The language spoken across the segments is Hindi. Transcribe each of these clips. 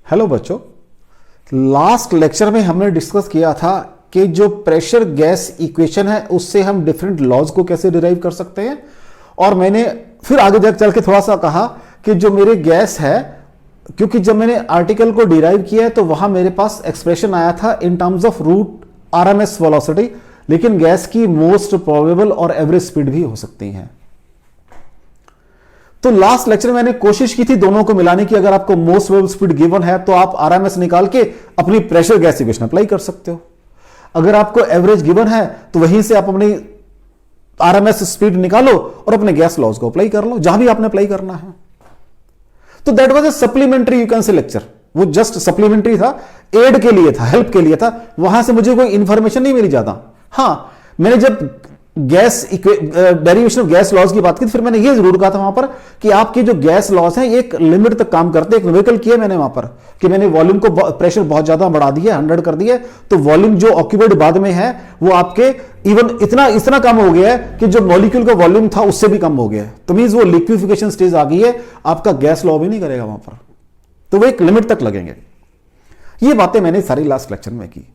हेलो बच्चों, लास्ट लेक्चर में हमने डिस्कस किया था कि जो प्रेशर गैस इक्वेशन है उससे हम डिफरेंट लॉज को कैसे डिराइव कर सकते हैं। और मैंने फिर आगे जाकर चल के थोड़ा सा कहा कि जो मेरे गैस है, क्योंकि जब मैंने आर्टिकल को डिराइव किया है तो वहां मेरे पास एक्सप्रेशन आया था in terms of root RMS velocity, लेकिन गैस की मोस्ट प्रोबेबल और एवरेज स्पीड भी हो सकती है। तो लास्ट लेक्चर में मैंने कोशिश की थी दोनों को मिलाने की। अगर आपको मोस्ट प्रोबेबल स्पीड गिवन है तो आप आरएमएस निकाल के अपनी प्रेशर गैस इक्वेशन अप्लाई कर सकते हो। अगर आपको एवरेज गिवन है तो वहीं से आप अपनी आरएमएस स्पीड निकालो और अपने गैस लॉज को अप्लाई कर लो जहां भी आपने अप्लाई करना है। तो that was a supplementary, you can say lecture, वो जस्ट सप्लीमेंट्री था, एड के लिए था, हेल्प के लिए था। वहां से मुझे कोई इंफॉर्मेशन नहीं मिली ज्यादा। हाँ, मैंने जब gas derivation of gas laws की बात की फिर मैंने ये जरूर कहा था वहां पर कि आपकी जो गैस लॉज है एक लिमिट तक काम करते हैं। एक न्यूमेरिकल किया मैंने वहां पर कि मैंने वॉल्यूम को प्रेशर बहुत ज्यादा बढ़ा दिया, 100 कर दिया, तो वॉल्यूम जो ऑक्यूपाइड बाद में है वो आपके इवन इतना कम हो गया है कि जो मॉलिक्यूल का वॉल्यूम था उससे भी कम हो गया है। तो मींस वो लिक्विफिकेशन स्टेज आ गई है, आपका गैस लॉ भी नहीं करेगा वहां पर, तो वो एक लिमिट तक लगेंगे। ये बातें मैंने सारी लास्ट लेक्चर में की।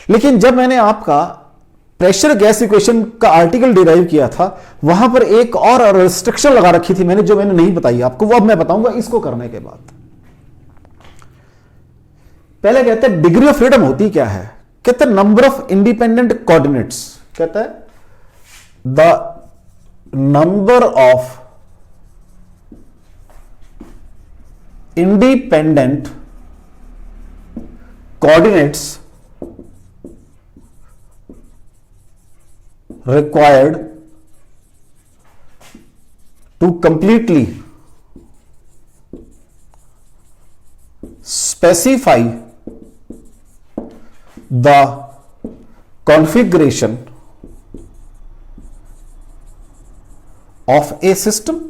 लेकिन जब मैंने आपका प्रेशर गैस इक्वेशन का आर्टिकल डिराइव किया था वहां पर एक और रिस्ट्रिक्शन लगा रखी थी मैंने, जो मैंने नहीं बताई आपको, वो अब मैं बताऊंगा इसको करने के बाद। पहले कहते हैं डिग्री ऑफ फ्रीडम होती क्या है, कहते हैं नंबर ऑफ इंडिपेंडेंट कोऑर्डिनेट्स, कहता है the number of independent coordinates required to completely specify the configuration of a system।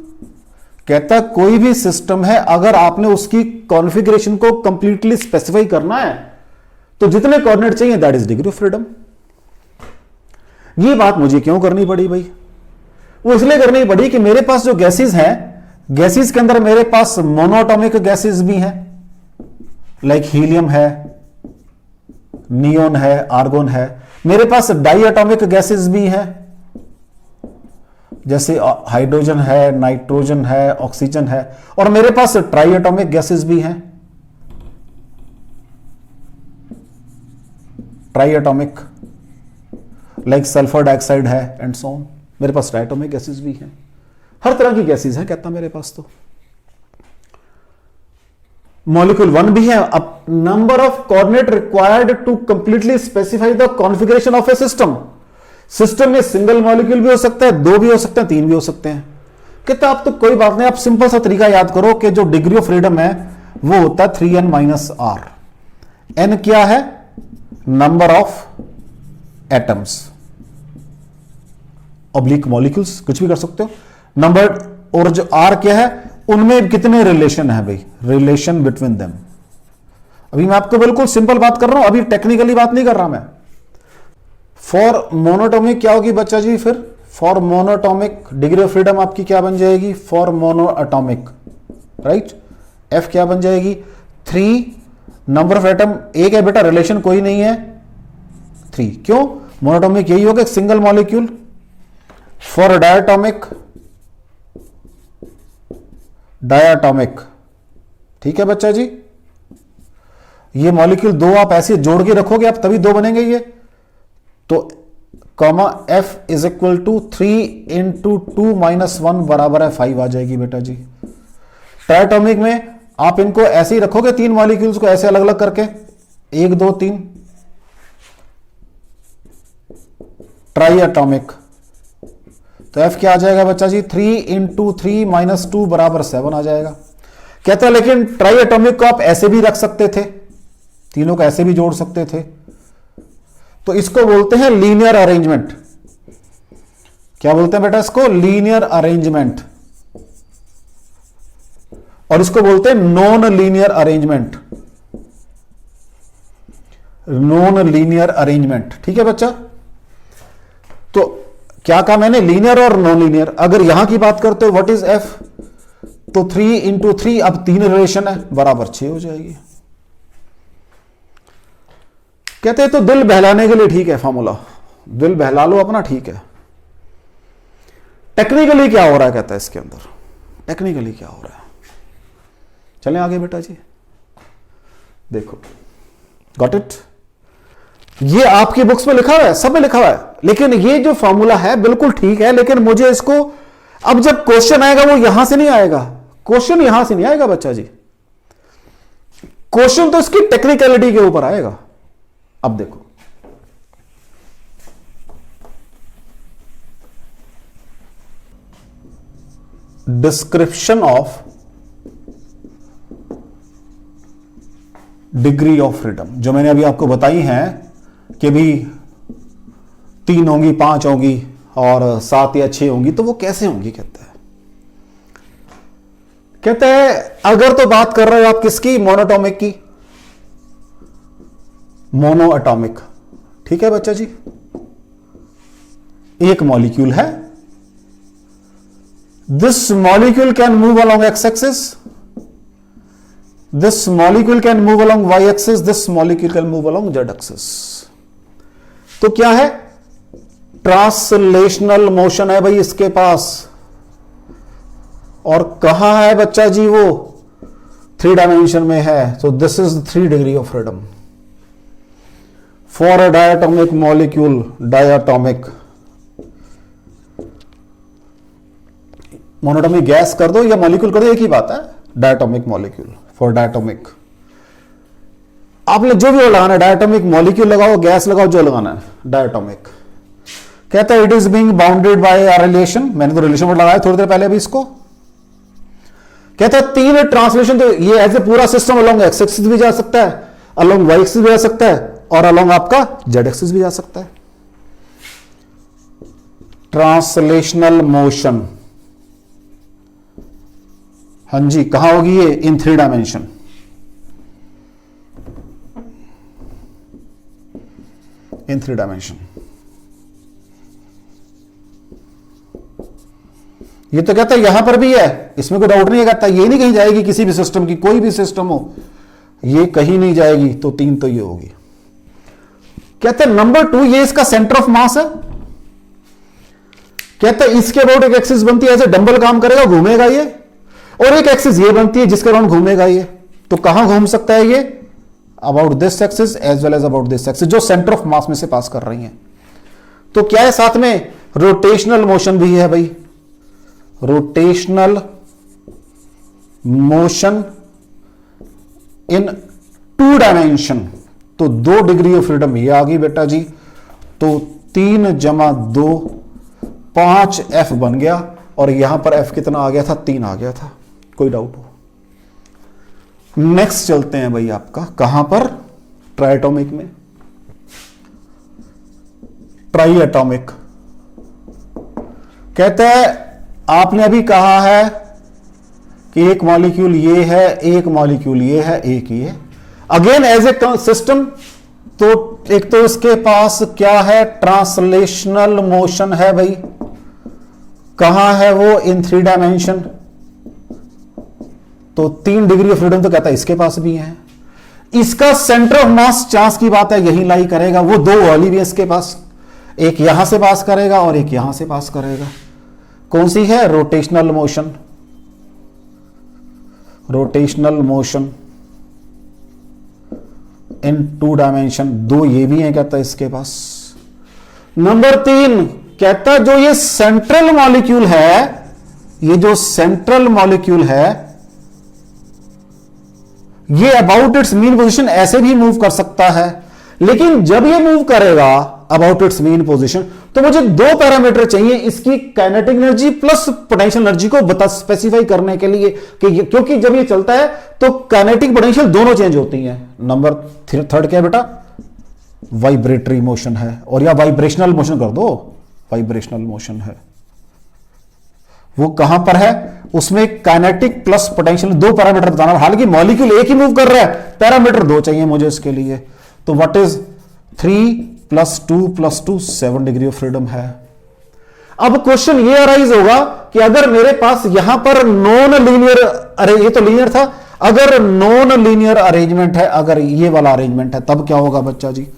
कहता है कोई भी सिस्टम है अगर आपने उसकी कॉन्फ़िगरेशन को कंप्लीटली स्पेसिफाई करना है तो जितने कोऑर्डिनेट चाहिए that is degree of freedom. ये बात मुझे क्यों करनी पड़ी भाई? वो इसलिए करनी पड़ी कि मेरे पास जो गैसेस हैं, गैसेस के अंदर मेरे पास मोनोएटॉमिक गैसेस भी हैं, लाइक हीलियम है, नियोन है, आर्गोन है। मेरे पास डाइएटॉमिक गैसेस भी हैं, जैसे हाइड्रोजन है, नाइट्रोजन है, ऑक्सीजन है। और मेरे पास ट्राइएटॉमिक गैसेस भी हैं, ट्राइएटॉमिक, लाइक सल्फर डाइऑक्साइड है एंड सो ऑन। मेरे पास ट्राइएटॉमिक गैसेस भी हैं, हर तरह की गैसेस हैं कहता मेरे पास। तो मॉलिक्यूल 1 भी है। अब number of coordinate required to completely specify the configuration of a system. System में सिंगल मॉलिक्यूल भी हो सकता है, 2 भी हो सकते हैं, 3 भी हो सकते हैं। कहता आप तो कोई बात नहीं, आप सिंपल सा तरीका याद करो कि जो डिग्री ऑफ फ्रीडम है वो होता है 3n माइनस r। n क्या है? Number of atoms, oblique molecules, कुछ भी कर सकते हो नंबर। और जो r क्या है, उनमें कितने रिलेशन है भाई, रिलेशन बिटवीन देम। अभी मैं आपको बिल्कुल सिंपल बात कर रहा हूं, अभी टेक्निकली बात नहीं कर रहा मैं। फॉर मोनोटॉमिक क्या होगी बच्चा जी? फिर for monoatomic degree of freedom आपकी क्या बन जाएगी? For monoatomic, right. f क्या बन जाएगी? 3 नंबर ऑफ एटम, एक है बेटा, रिलेशन कोई नहीं है, 3। क्यों? मोनोटॉमिक यही होगा, single molecule. For diatomic, diatomic, ठीक है बच्चा जी। ये मॉलिक्यूल 2 आप ऐसे जोड़ के रखोगे आप तभी 2 बनेंगे ये। तो comma f is equal to 3 into 2 minus 1 बराबर है 5 आ जाएगी बेटा जी। ट्राइएटॉमिक में आप इनको ऐसे ही रखोगे, 3 मॉलिक्यूल्स को ऐसे अलग अलग करके, 1 2 3। ट्राइएटॉमिक तो f क्या आ जाएगा बच्चा जी? 3 इंटू 3 माइनस 2 बराबर 7 आ जाएगा। कहता है लेकिन ट्राइएटॉमिक को आप ऐसे भी रख सकते थे, तीनों को ऐसे भी जोड़ सकते थे। तो इसको बोलते हैं लीनियर अरेंजमेंट। क्या बोलते हैं बेटा इसको? Linear arrangement. और इसको बोलते हैं non linear arrangement, non linear arrangement, ठीक है बच्चा। तो क्या कहा मैंने? लीनियर और नॉन लीनियर। अगर यहां की बात करते हो व्हाट इज एफ, तो 3 इंटू 3, अब 3 रिलेशन है, बराबर 6 हो जाएगी। कहते हैं तो दिल बहलाने के लिए ठीक है फॉर्मूला, दिल बहला लो अपना, ठीक है। टेक्निकली क्या हो रहा है कहता है इसके अंदर, टेक्निकली क्या हो रहा है, चलें आगे बेटा जी। देखो, गॉट इट, ये आपकी बुक्स में लिखा हुआ है, सब में लिखा हुआ है, लेकिन ये जो फॉर्मूला है बिल्कुल ठीक है, लेकिन मुझे इसको, अब जब क्वेश्चन आएगा वो यहां से नहीं आएगा, क्वेश्चन यहां से नहीं आएगा बच्चा जी, क्वेश्चन तो इसकी टेक्निकलिटी के ऊपर आएगा। अब देखो, description of degree of freedom, जो मैंने अभी आपको बताई हैं कि भी 3 होंगी, 5 होंगी और 7 या 6 होंगी, तो वो कैसे होंगी कहते हैं अगर तो बात कर रहे हो आप किसकी, मोनोटॉमिक की, मोनो एटॉमिक, ठीक है बच्चा जी। एक मॉलिक्यूल है, this molecule can move along X axis, this molecule can move along Y axis, this molecule can move along Z axis. तो क्या है, ट्रांसलेशनल मोशन है भाई इसके पास, और कहां है बच्चा जी वो, 3 डायमेंशन में है। So this is 3 degree of freedom for a diatomic molecule, diatomic, monatomic gas कर दो या मॉलिक्यूल कर दो, एक ही बात है, डायटोमिक मॉलिक्यूल फॉर डायटोमिक, आपने जो भी लगाना है, डायटोमिक मॉलिक्यूल लगाओ, गैस लगाओ, जो लगाना है, डायटोमिक। कहता है it is being bounded by a relation, मैंने तो रिलेशन वर्ड लगाया थोड़ी देर पहले अभी इसको। कहता है 3 ट्रांसलेशन, तो ये ऐसे पूरा सिस्टम अलोंग एक्स एक्सिस भी जा सकता है, अलोंग वाई एक्सिस भी जा सकता है, और अलोंग आपका जेड एक्सिस भी जा सकता है। ट्रांसलेशनल मोशन, हाँ जी, कहां होगी ये, इन 3 डायमेंशन। इन 3 डायमेंशन, ये तो कहता है यहां पर भी है, इसमें कोई डाउट नहीं है, कहता ये नहीं कहीं जाएगी किसी भी सिस्टम की, कोई भी सिस्टम हो ये कहीं नहीं जाएगी, तो 3 तो ये होगी। कहते हैं नंबर 2, ये इसका सेंटर ऑफ मास है। कहते हैं इसके अबाउट एक एक्सिस बनती है, ऐसे डंबल काम करेगा, घूमेगा ये, और एक एक्सिस ये बनती है जिसके अराउंड घूमेगा ये, तो कहां घूम सकता है ये, about this axis as well as about this axis, जो सेंटर ऑफ मास में से पास कर रही हैं। तो क्या है साथ में, रोटेशनल मोशन भी है भाई, रोटेशनल मोशन इन 2 डायमेंशन, तो 2 डिग्री ऑफ फ्रीडम ये आ गई बेटा जी। तो 3 + 2 5 एफ बन गया, और यहां पर एफ कितना आ गया था, 3 आ गया था, कोई डाउट हो। नेक्स्ट चलते हैं भाई आपका कहां पर, ट्राइएटॉमिक में, ट्राइएटॉमिक। कहता है आपने अभी कहा है कि एक मॉलिक्यूल ये है, एक मॉलिक्यूल ये है, एक ये, अगेन एज ए सिस्टम, तो एक तो इसके पास क्या है, ट्रांसलेशनल मोशन है भाई, कहां है वो, इन 3 डायमेंशन, तो 3 डिग्री ऑफ फ्रीडम तो कहता है इसके पास भी है। इसका सेंटर ऑफ मास चांस की बात है यहीं लाई करेगा, वो 2 वाली भी है इसके पास, एक यहां से पास करेगा और एक यहां से पास करेगा। कौन सी है, rotational motion, rotational motion in 2 dimension, 2 ये भी है कहता है इसके पास। नंबर 3 कहता जो ये सेंट्रल मॉलिक्यूल है, ये जो सेंट्रल मॉलिक्यूल है, ये अबाउट इट्स मीन पोजीशन ऐसे भी मूव कर सकता है, लेकिन जब ये मूव करेगा अबाउट इट्स मीन पोजीशन, तो मुझे 2 पैरामीटर चाहिए इसकी kinetic energy plus potential energy को बता स्पेसिफाई करने के लिए, कि क्योंकि जब ये चलता है तो काइनेटिक पोटेंशियल दोनों चेंज होती हैं। नंबर 3 क्या है बेटा, वाइब्रेटरी मोशन है, और या वाइब्रेशनल मोशन कर दो, वाइब्रेशनल मोशन है, वो कहां पर है, उसमें काइनेटिक प्लस पोटेंशियल 2 पैरामीटर बताना, हालांकि मॉलिक्यूल एक ही मूव कर रहा है, पैरामीटर 2 चाहिए मुझे इसके लिए। तो what is 3 + 2 + 2 7 degree of freedom है। अब क्वेश्चन ये अराइज होगा कि अगर मेरे पास यहां पर नॉन लीनियर, अरे ये तो लीनियर था, अगर नॉन लीनियर अरेंजमेंट है, अगर ये वाला अरेंजमेंट है, तब क्या होगा बच्चा जी,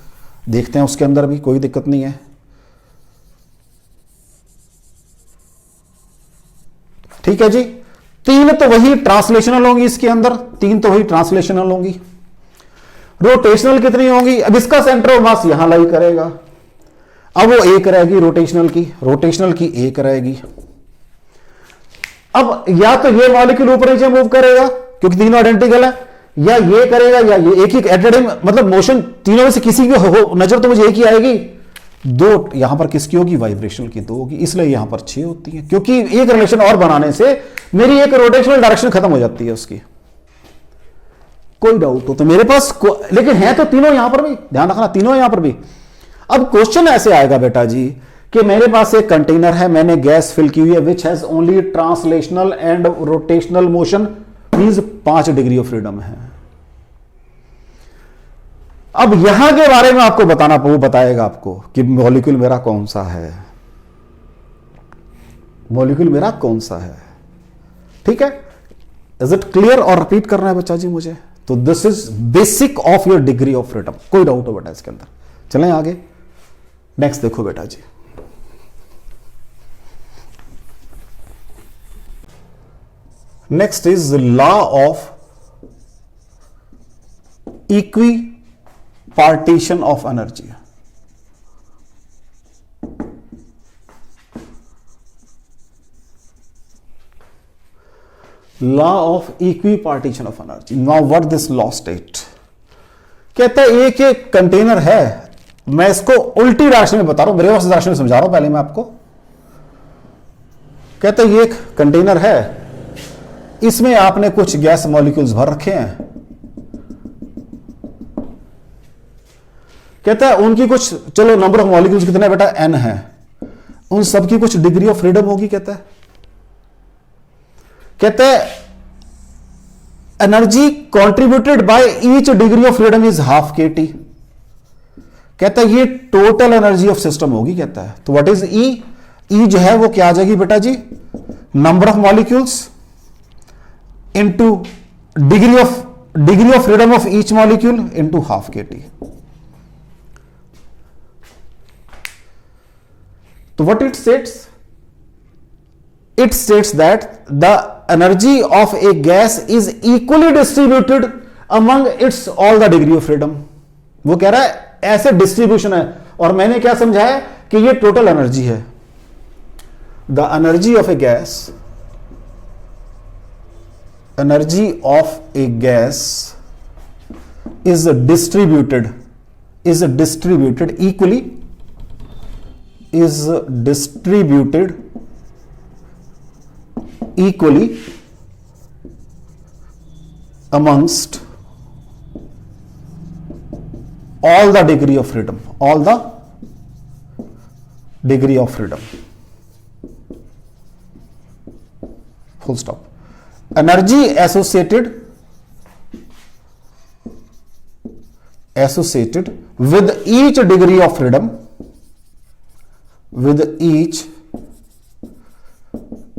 देखते हैं उसके अंदर भी कोई दिक्कत नहीं है। ठीक है जी, 3 तो वही ट्रांसलेशनल होंगी इसके अंदर, 3 तो वही ट्रांसलेशनल होंगी। रोटेशनल कितनी होंगी? अब इसका सेंटर ऑफ मास यहां लाई करेगा, अब वो एक रहेगी रोटेशनल की एक रहेगी। अब या तो ये मॉलिक्यूल ऊपर नीचे मूव करेगा क्योंकि तीनों आइडेंटिकल है, या ये करेगा या ये, एक ही एट ए टाइम, मतलब मोशन तीनों में से किसी की हो नजर तो मुझे एक ही आएगी। 2 यहां पर किसकी होगी? वाइब्रेशनल की 2 होगी, इसलिए यहां पर 6 होती है, क्योंकि एक रिलेशन और बनाने से मेरी एक रोटेशनल डायरेक्शन खत्म हो जाती है उसकी। कोई डाउट हो तो मेरे पास लेकिन है तो तीनों यहां पर भी, ध्यान रखना तीनों यहां पर भी। अब क्वेश्चन ऐसे आएगा बेटा जी कि मेरे पास एक कंटेनर है, मैंने गैस फिल की हुई है, which has only translational and rotational motion, means 5 degree of freedom है। अब यहां के बारे में आपको बताना, वो बताएगा आपको कि मॉलिक्यूल मेरा कौन सा है, मॉलिक्यूल मेरा कौन सा है। ठीक है, इज इट क्लियर? और रिपीट करना है बच्चा जी मुझे। तो this is basic of your degree of freedom, कोई डाउट हो बेटा इसके अंदर। चलें आगे, नेक्स्ट देखो बेटा जी। Next is law of equipartition of energy. Law of equipartition of energy. Now what this law state? कहता है एक कंटेनर है, मैं इसको उल्टी डायरेक्शन में बता रहा हूं, रिवर्स डायरेक्शन में समझा रहा हूं पहले मैं आपको। कहता है ये एक कंटेनर है, इसमें आपने कुछ गैस मॉलिक्यूल्स भर रखे हैं। कहता है उनकी कुछ, चलो नंबर ऑफ मॉलिक्यूल्स कितने बेटा? n है, उन सबकी कुछ डिग्री ऑफ फ्रीडम होगी। कहता है energy contributed by each degree of freedom is ½ kT। कहता है ये टोटल एनर्जी ऑफ सिस्टम होगी। कहता है तो व्हाट इज ई? ई जो है वो क्या आ जाएगी बेटा जी? Number of molecules into degree of freedom of each molecule into ½ kT। तो what it states? It states that the energy of a gas is equally distributed among its all the degree of freedom। वो कह रहा है ऐसे डिस्ट्रीब्यूशन है, और मैंने क्या समझाया कि ये टोटल एनर्जी है। The energy of A gas is distributed equally, is distributed equally amongst all the degree of freedom, full stop। energy associated with each degree of freedom, with each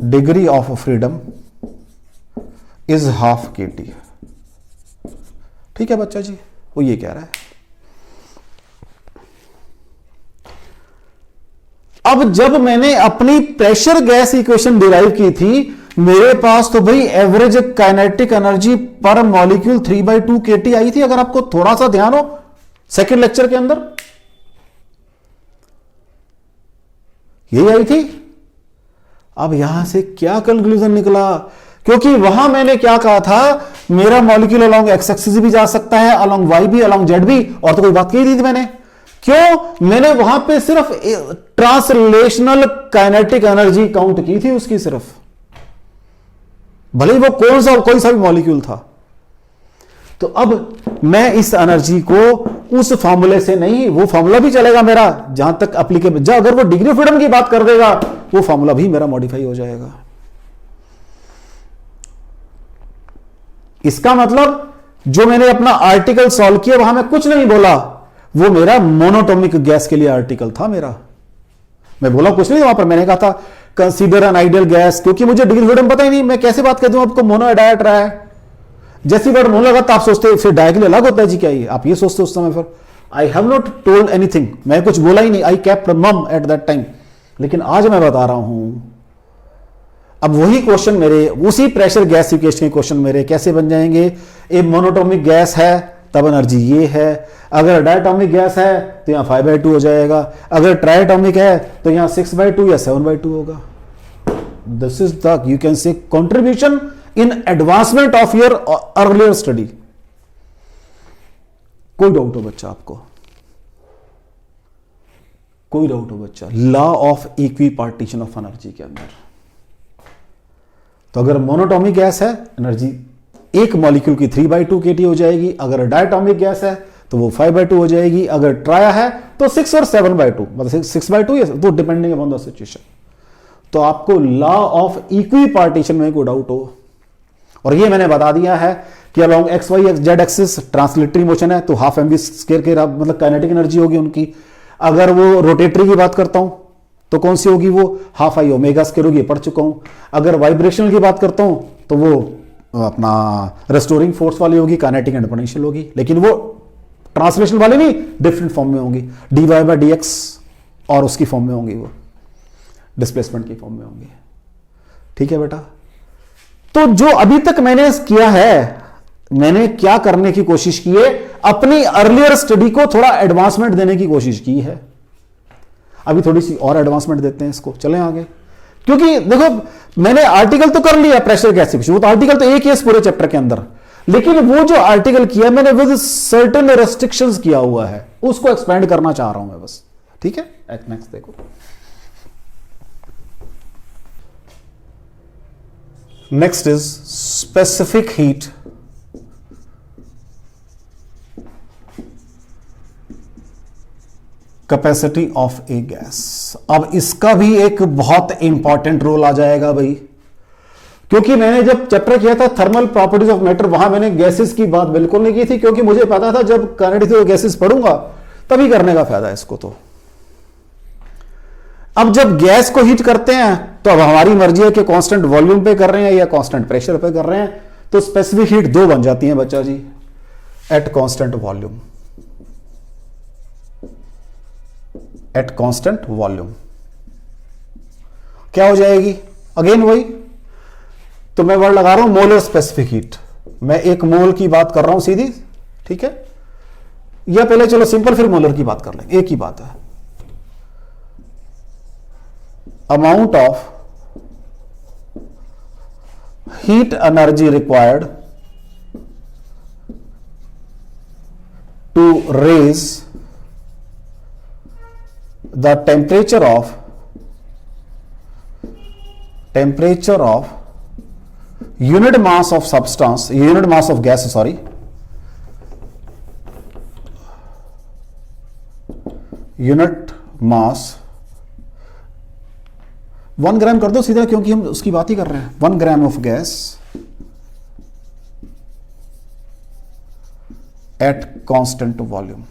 degree of freedom is ½ kT। ठीक है बच्चा जी, वो ये कह रहा है। अब जब मैंने अपनी प्रेशर गैस इक्वेशन डिराइव की थी, मेरे पास तो भाई average kinetic energy per molecule 3/2 kT आई थी। अगर आपको थोड़ा सा ध्यान हो सेकेंड लेक्चर के अंदर यही आई थी। अब यहां से क्या कंक्लूजन निकला? क्योंकि वहां मैंने क्या कहा था, मेरा मॉलिक्यूल अलोंग एक्स एक्सिस भी जा सकता है, अलोंग वाई भी, अलोंग जेड भी, और तो कोई बात कही थी मैंने। क्यों? मैंने वहां पे सिर्फ ट्रांसलेशनल काइनेटिक एनर्जी काउंट की थी उसकी सिर्फ, भले ही वो कोई सा भी मॉलिक्यूल था। तो अब मैं इस एनर्जी को उस फॉर्मूले से नहीं, वो फॉर्मूला भी चलेगा मेरा जहां तक एप्लीकेबल, जब अगर वो डिग्री ऑफ फ्रीडम की बात कर देगा वो फॉर्मूला भी मेरा मॉडिफाई हो जाएगा। इसका मतलब जो मैंने अपना आर्टिकल सॉल्व किया वहां मैं कुछ नहीं बोला, वो मेरा मोनोटॉमिक गैस के लिए आर्टिकल था मेरा। मैं बोला कुछ नहीं वहां पर, मैंने कहा था कंसीडर एन आइडियल गैस, क्योंकि मुझे डिग्री फ्रीडम पता ही नहीं, मैं कैसे बात कर दूं आपको मोनो डायट रहा है। जैसी वर्ड मोनो लगा तो आप सोचते फिर डाय के लिए अलग होता है जी क्या ये, आप ये सोचते उस समय फिर I have not told anything, मैं कुछ बोला ही नहीं, आई केप्ट मम एट दैट टाइम। लेकिन आज मैं बता रहा हूं। अब वही क्वेश्चन मेरे, उसी प्रेशर गैसिफिकेशन के क्वेश्चन मेरे कैसे बन जाएंगे? एक मोनोटोमिक गैस है तब एनर्जी ये है, अगर डायटोमिक गैस है तो यहां 5/2 हो जाएगा, अगर ट्राइटोमिक है तो यहां 6/2 या 7/2 होगा। This is the, you can say, contribution in advancement of your earlier study. कोई डाउट हो बच्चा आपको? कोई डाउट हो बच्चा? Law of equipartition of energy के अंदर, तो अगर मोनोटोमिक गैस है एनर्जी एक मॉलिक्यूल की 3/2 kT हो जाएगी, अगर डायटोमिक गैस है तो वो 5/2 हो जाएगी, अगर ट्राया है तो 6 और 7/2, मतलब 6/2 या तो डिपेंडिंग अपॉन द सिचुएशन। तो आपको लॉ ऑफ इक्वी पार्टीशन में कोई डाउट हो, और ये मैंने बता दिया है कि along X Y Z axis translatory motion है तो हाफ एम वी स्क्वायर के मतलब काइनेटिक एनर्जी होगी उनकी। अगर वो रोटेटरी की बात करता हूं तो कौन सी होगी? वो हाफ आई ओमेगा स्क्वायर होगी, पढ़ चुका हूं। अगर वाइब्रेशनल की बात करता हूं तो वो अपना रेस्टोरिंग फोर्स वाली होगी, काइनेटिक एंड पोटेंशियल होगी, लेकिन वो ट्रांसलेशन वाली नहीं, डिफरेंट फॉर्म में होंगी, dy/dx और उसकी फॉर्म में होंगी, वो डिस्प्लेसमेंट की फॉर्म में होंगी। ठीक है बेटा? तो जो अभी तक मैंने किया है, मैंने क्या करने की कोशिश की है? अपनी अर्लियर स्टडी को थोड़ा एडवांसमेंट देने की कोशिश की है। अभी थोड़ी सी और एडवांसमेंट देते हैं इसको, चलें आगे। क्योंकि देखो मैंने आर्टिकल तो कर लिया प्रेशर गैसिफिकेशन, वो तो आर्टिकल तो एक ही है इस पूरे चैप्टर के अंदर, लेकिन वो जो आर्टिकल किया मैंने विद सर्टेन रेस्ट्रिक्शंस किया हुआ है, उसको एक्सपेंड करना चाह रहा हूं मैं बस। ठीक है? नेक्स्ट देखो, next is specific heat capacity of A gas. अब इसका भी एक बहुत इंपॉर्टेंट रोल आ जाएगा भाई, क्योंकि मैंने जब चैप्टर किया था थर्मल प्रॉपर्टीज ऑफ मैटर, वहां मैंने गैसेस की बात बिल्कुल नहीं की थी, क्योंकि मुझे पता था जब काइनेटिक्स ऑफ गैसेस पढ़ूंगा तभी करने का फायदा है इसको। तो अब जब गैस को हीट करते हैं तो अब हमारी मर्जी है कि कांस्टेंट वॉल्यूम पे कर रहे हैं या कांस्टेंट प्रेशर पे कर रहे हैं, तो स्पेसिफिक हीट दो बन जाती है बच्चा जी, at constant volume, at constant volume क्या हो जाएगी? अगेन वही, तो मैं वर्ड लगा रहा हूं मोलर स्पेसिफिक हीट, मैं एक मोल की बात कर रहा हूं सीधी। ठीक है? या पहले चलो सिंपल फिर मोलर की बात कर लेंगे, एक ही बात है। Amount of heat energy required to raise the temperature of unit mass of substance, unit mass of gas, sorry, unit mass 1 ग्राम कर दो सीधा, क्योंकि हम उसकी बात ही कर रहे हैं। 1 gram of gas at constant volume.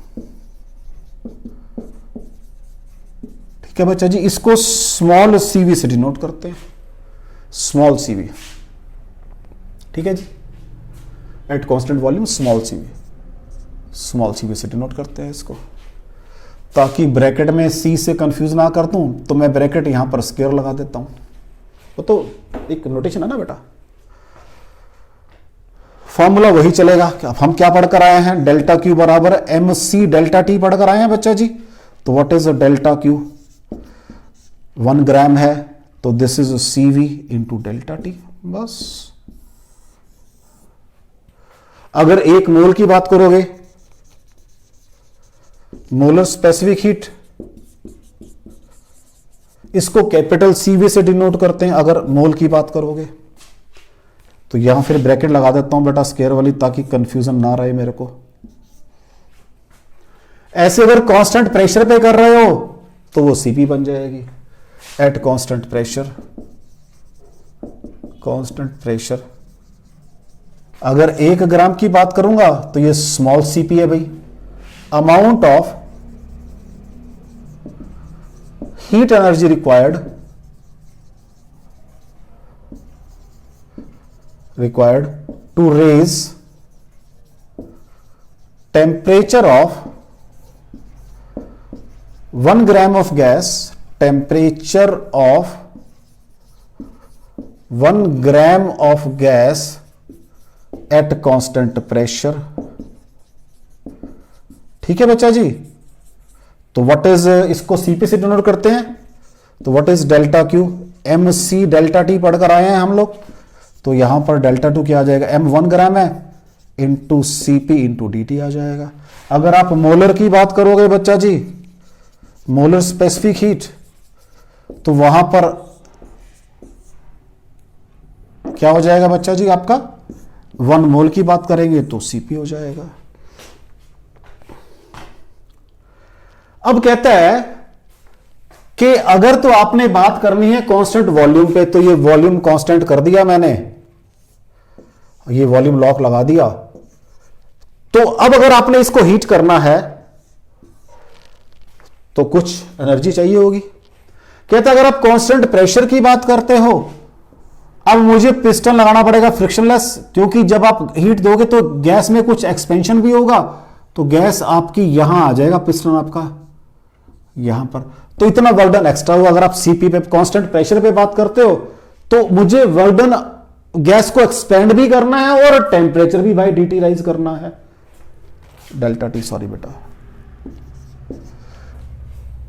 क्या बच्चा जी? इसको स्मॉल सीवी से डिनोट करते हैं, स्मॉल सीवी। ठीक है जी? At constant volume small C V से डिनोट करते हैं इसको, ताकि ब्रैकेट में सी से कंफ्यूज ना कर दूं तो मैं ब्रैकेट यहां पर स्क्वायर लगा देता हूं, वो तो एक नोटेशन है ना बेटा। फॉर्मूला वही चलेगा। अब हम क्या पढ़कर आए हैं? डेल्टा क्यू बराबर एम सी डेल्टा टी पढ़कर आए हैं बच्चा जी। तो what is delta Q? 1 gram है तो this is CV into delta T, बस। अगर 1 मोल की बात करोगे, मोलर स्पेसिफिक हीट, इसको कैपिटल CV से डिनोट करते हैं अगर मोल की बात करोगे। तो यहां फिर ब्रैकेट लगा देता हूं बेटा स्क्वायर वाली, ताकि कंफ्यूजन ना रहे मेरे को। ऐसे अगर कांस्टेंट प्रेशर पे कर रहे हो तो वो CP बन जाएगी, एट कांस्टेंट प्रेशर। अगर 1 ग्राम की बात करूंगा तो ये स्मॉल CP है भाई। Amount of heat energy required to raise temperature of 1 gram of gas, temperature of 1 gram of gas at constant pressure. ठीक है बच्चा जी। तो व्हाट इज, इसको सीपी से डिनोट करते हैं, तो what is delta Q, M C delta T पढ़कर आए हैं हम लोग। तो यहां पर डेल्टा टू क्या आ जाएगा, एम 1 ग्राम है into C P into D T आ जाएगा। अगर आप मोलर की बात करोगे बच्चा जी, मोलर स्पेसिफिक हीट, तो वहां पर क्या हो जाएगा बच्चा जी आपका, 1 मोल की बात करेंगे तो सीपी हो जाएगा। अब कहता है कि अगर तो आपने बात करनी है कांस्टेंट वॉल्यूम पे, तो ये वॉल्यूम कांस्टेंट कर दिया मैंने, ये वॉल्यूम लॉक लगा दिया। तो अब अगर आपने इसको हीट करना है तो कुछ एनर्जी चाहिए होगी। कहता है अगर आप कांस्टेंट प्रेशर की बात करते हो, अब मुझे पिस्टन लगाना पड़ेगा फ्रिक्शनलेस, क्योंकि जब आप हीट दोगे तो गैस में कुछ एक्सपेंशन भी होगा, तो गैस आपकी यहां आ जाएगा, पिस्टन आपका यहां पर, तो इतना वर्डन एक्स्ट्रा हुआ। अगर आप सीपी पे कांस्टेंट प्रेशर पे बात करते हो तो मुझे वर्डन गैस को एक्सपेंड भी करना है और टेम्परेचर भी बाय डीटी राइज करना है, डेल्टा टी, सॉरी बेटा।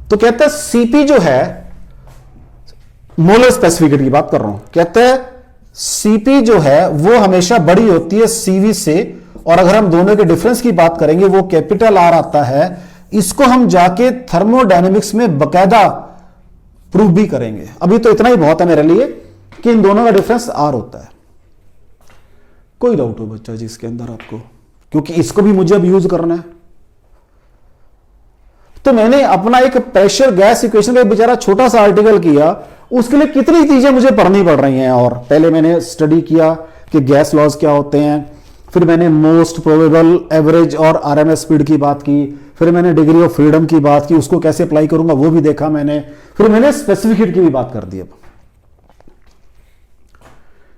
तो कहते हैं सीपी जो है, मोलर स्पेसिफिक की बात कर रहा हूं, कहते हैं सीपी जो है वो हमेशा बड़ी होती है सीवी से, और अगर हम दोनों के डिफरेंस की बात करेंगे वो कैपिटल आर आता है। इसको हम जाके थर्मोडायनेमिक्स में बकायदा प्रूव भी करेंगे। अभी तो इतना ही बहुत है मेरे लिए कि इन दोनों का डिफरेंस आर होता है। कोई डाउट हो बच्चा जी इसके अंदर आपको, क्योंकि इसको भी मुझे अब यूज करना है। तो मैंने अपना एक प्रेशर गैस इक्वेशन का बेचारा छोटा सा आर्टिकल किया, उसके लिए कितनी चीजें मुझे पढ़नी पड़ रही हैं। और पहले मैंने स्टडी किया कि गैस लॉज क्या होते हैं, फिर मैंने मोस्ट प्रोबेबल, एवरेज और आरएमएस स्पीड की बात की, फिर मैंने डिग्री ऑफ फ्रीडम की बात की, उसको कैसे अप्लाई करूंगा वो भी देखा मैंने, फिर मैंने स्पेसिफिक हीट की भी बात कर दी। अब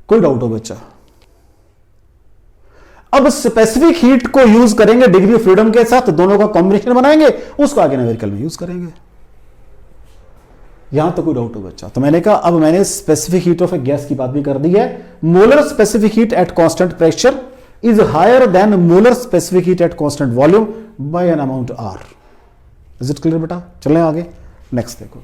कोई डाउट हो बच्चा? अब स्पेसिफिक हीट को यूज करेंगे डिग्री ऑफ फ्रीडम के साथ, दोनों का कॉम्बिनेशन बनाएंगे, उसको आगे न्यूमेरिकल में यूज करेंगे। यहां तो कोई डाउट हो बच्चा? तो मैंने कहा अब मैंने specific heat of A gas की बात भी कर दी है। Molar specific heat at constant pressure is higher than molar specific heat at constant volume by an amount R. Is it clear बेटा? चलें आगे, नेक्स्ट देखो।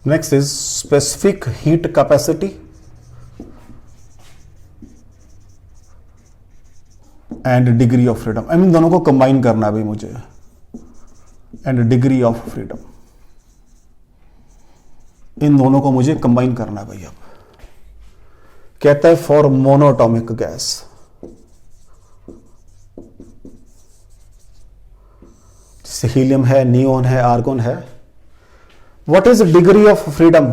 Next is specific heat capacity and degree of freedom. इन दोनों को कंबाइन करना है भाई मुझे, एंड डिग्री ऑफ फ्रीडम, इन दोनों को मुझे कंबाइन करना है भाई। अब कहता है फॉर मोनोटॉमिक गैस, जैसे हीलियम है, नियोन है, आर्गोन है, what is degree of freedom?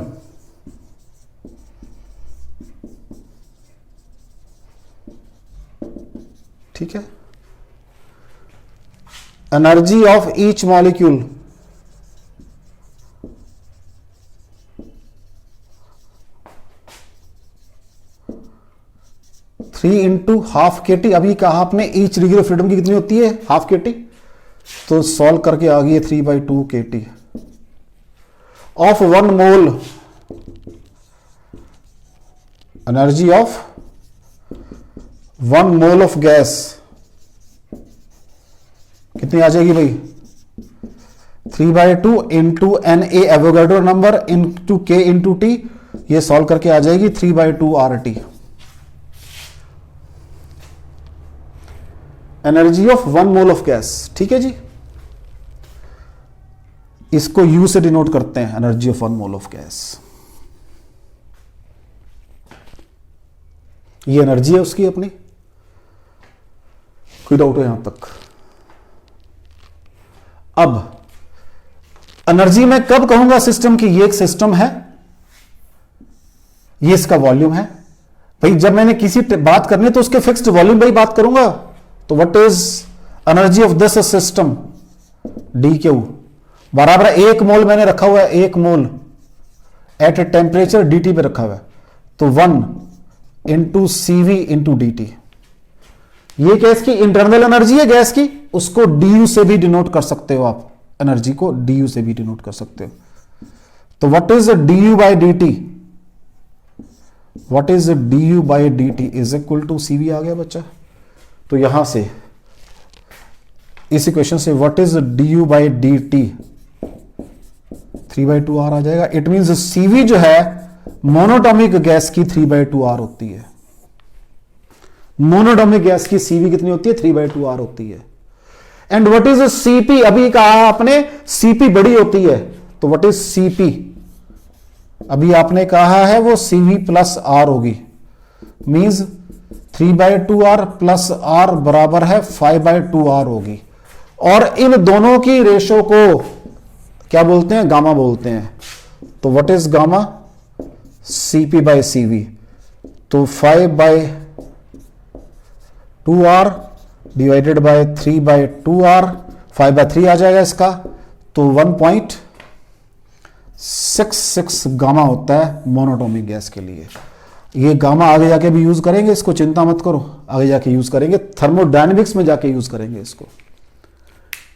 ठीक है, energy of each molecule, three into half के टी। अभी कहा आपने ईच डिग्री ऑफ फ्रीडम की कितनी होती है, हाफ के टी, तो सॉल्व करके आ गई है 3/2 k T of 1 mole. Energy of 1 mole of gas कितनी आ जाएगी भाई, 3/2 into N A Avogadro number into K into T, ये सॉल्व करके आ जाएगी 3/2 R T. Energy of 1 mole of gas, ठीक है जी। इसको यू से डिनोट करते हैं, energy of 1 mole of gas. ये एनर्जी है उसकी अपनी, कोई डाउट है यहां तक? अब एनर्जी मैं कब कहूंगा सिस्टम की ये एक सिस्टम है, ये इसका वॉल्यूम है भाई। जब मैंने किसी बात करनी तो उसके फिक्स्ड वॉल्यूम भाई बात करूंगा। तो what is energy of this system, D Q बराबर 1 मोल मैंने रखा हुआ है, 1 mole at a temperature D T पे रखा हुआ है, तो 1 into C V into D T. ये गैस की इंटरनल एनर्जी है गैस की, उसको डी से भी डिनोट कर सकते हो आप, एनर्जी को डी से भी डिनोट कर सकते हो। तो what is D U by D T, what is D U by D T is equal to C V आ गया बच्चा। तो यहां से इस इक्वेशन से what is D U by D T 3/2 r आ जाएगा। इट मींस सीवी जो है मोनोटॉमिक गैस की 3/2 r होती है। मोनोटॉमिक गैस की सीवी कितनी होती है? 3/2 r होती है। एंड व्हाट इज सीपी, अभी कहा आपने सीपी बड़ी होती है, तो व्हाट इज सीपी अभी आपने कहा है वो सीवी प्लस आर होगी। मींस 3/2 r प्लस आर बराबर है 5/2 r होगी। और इन दोनों की रेशो को क्या बोलते हैं? गामा बोलते हैं। तो what is gamma? CP by CV. तो 5/2 r डिवाइडेड बाय 3/2 r, 5/3 आ जाएगा इसका। तो 1.66 गामा होता है मोनोटॉमिक गैस के लिए। ये गामा आगे जाके भी यूज करेंगे इसको, चिंता मत करो, आगे जाके यूज करेंगे, थर्मोडायनेमिक्स में जाके यूज करेंगे इसको,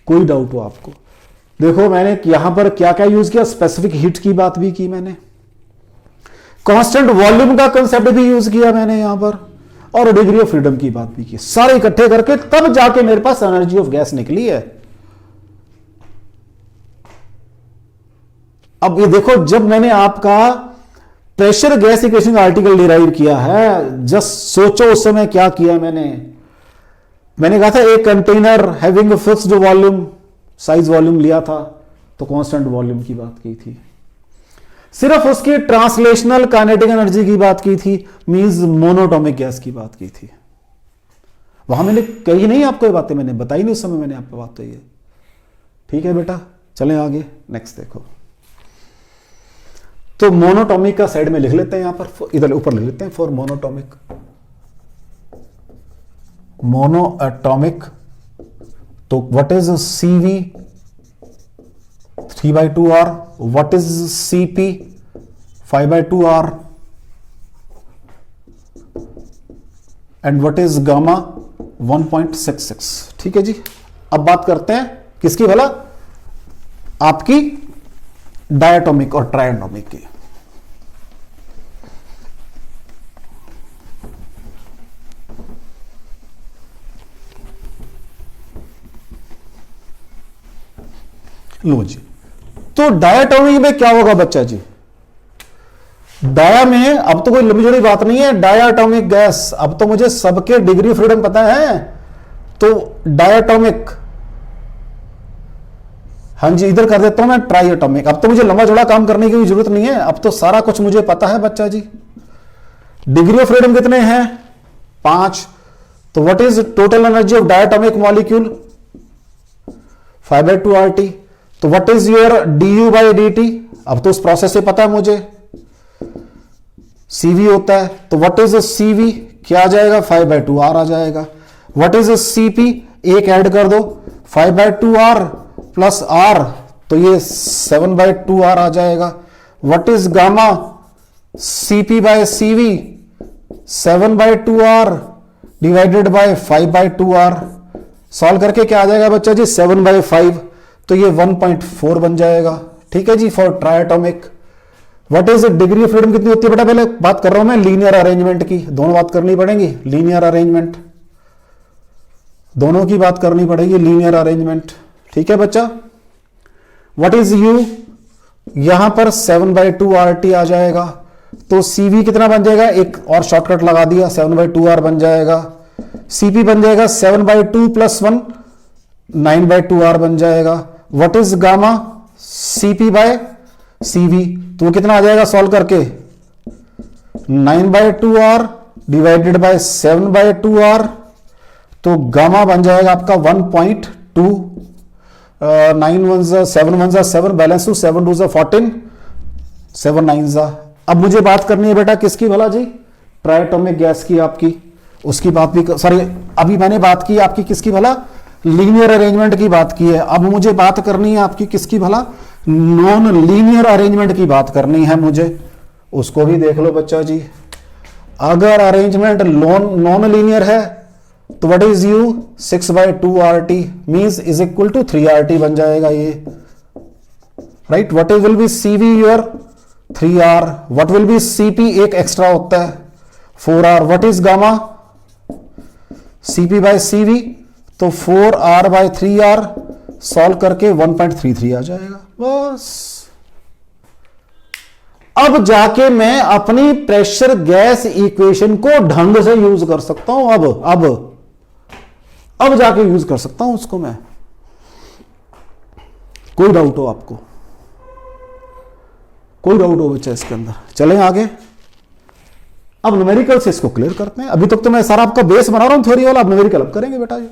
कोई डाउट हो आपको। देखो मैंने यहां पर क्या क्या यूज किया, स्पेसिफिक हीट की बात भी की मैंने, कांस्टेंट वॉल्यूम का कंसेप्ट भी यूज किया मैंने यहां पर, और डिग्री ऑफ फ्रीडम की बात भी की। सारे इकट्ठे करके तब जाके मेरे पास एनर्जी ऑफ गैस निकली है। अब ये देखो, जब मैंने आपका pressure gas equation article derive किया है, जस्ट सोचो उस समय क्या किया मैंने कहा था एक container having fixed volume, size volume लिया था, तो कांस्टेंट वॉल्यूम की बात की थी। सिर्फ उसकी ट्रांसलेशनल काइनेटिक एनर्जी की बात की थी, मींस मोनोटॉमिक गैस की बात की थी। वहां मैंने कही नहीं आपको ये बातें, मैंने बताई नहीं उस समय मैंने आपको बात। तो ये ठीक है बेटा, चलें आगे, नेक्स्ट देखो। तो मोनोटॉमिक का साइड में लिख लेते हैं, यहां पर इधर ऊपर लिख लेते हैं फॉर मोनोटॉमिक, मोनोएटॉमिक। तो what is CV 3/2 r, what is CP 5/2 r, and what is gamma 1.66। ठीक है जी। अब बात करते हैं किसकी भला? आपकी डायटोमिक और ट्रायटोमिक की। लो जी, तो डायटोमिक में क्या होगा बच्चा जी? डाया में अब तो कोई लंबी जोड़ी बात नहीं है, डायटोमिक गैस, अब तो मुझे सबके डिग्री फ्रीडम पता है। तो डायटोमिक, हाँ जी इधर कर देता हूं मैं ट्राइएटोमिक। अब तो मुझे लंबा जोड़ा काम करने की जरूरत नहीं है, अब तो सारा कुछ मुझे पता है बच्चा जी। डिग्री ऑफ फ्रीडम कितने हैं? 5। तो what is total energy of diatomic molecule? 5/2 RT। तो what is your du by dt? अब तो उस प्रोसेस से पता है मुझे, CV होता है। तो व्हाट इज CV? क्या आ जाएगा? 5/2 r आ जाएगा। What is CP? एक ऐड कर दो, 5/2 r प्लस r, तो ये 7/2 r आ जाएगा। What is gamma? CP by CV 7/2 r divided by 5/2 r। Solve करके क्या आ जाएगा बच्चा जी? 7/5, तो ये 1.4 बन जाएगा। ठीक है जी, for triatomic. What is degree of freedom कितनी होती है बेटा? पहले बात कर रहा हूं मैं लीनियर अरेंजमेंट की, दोनों बात करनी पड़ेगी। लीनियर अरेंजमेंट, दोनों की बात करनी पड़ेगी, लीनियर अरेंजमेंट। ठीक है बच्चा। What is you? यहां पर 7/2 RT आ जाएगा। तो CV कितना बन जाएगा? एक और शॉर्टकट लगा दिया, 7/2 r बन जाएगा। CP बन जाएगा 7/2 + 1 9/2 r बन जाएगा। What is gamma? CP by CV, तो वो कितना आ जाएगा सॉल्व करके? 9/2 r डिवाइडेड बाय 7/2 r। तो गामा बन जाएगा आपका 1.2। 9 1 7 1 7, बैलेंस टू 7 2 14, 7 9। अब मुझे बात करनी है बेटा किसकी भला जी? ट्रायटोमिक गैस की आपकी, उसकी बात भी सॉरी अभी मैंने बात की आपकी किसकी भला? लीनियर अरेंजमेंट की बात की है। अब मुझे बात करनी है आपकी किसकी भला? नॉन लीनियर अरेंजमेंट की बात करनी है मुझे, उसको भी देख लो बच्चा जी। अगर अरेंजमेंट नॉन लीनियर है तो what is U 6/2 RT means is equal to 3 RT बन जाएगा ये, right. What will be CV your 3R, what will be CP एक एक्स्ट्रा होता है 4R, what is gamma CP/CV, तो 4R/3R सॉल्व करके 1.33 आ जाएगा बस। अब जाके मैं अपनी प्रेशर गैस इक्वेशन को ढंग से यूज कर सकता हूं, अब जाके यूज कर सकता हूं उसको मैं। कोई डाउट हो आपको, कोई डाउट हो बच्चा इसके अंदर? चलें आगे, अब न्यूमेरिकल से इसको क्लियर करते हैं। अभी तक तो मैं सारा आपका बेस बना रहा हूं थ्योरी वाला, अब न्यूमेरिकल अब करेंगे बेटा जी।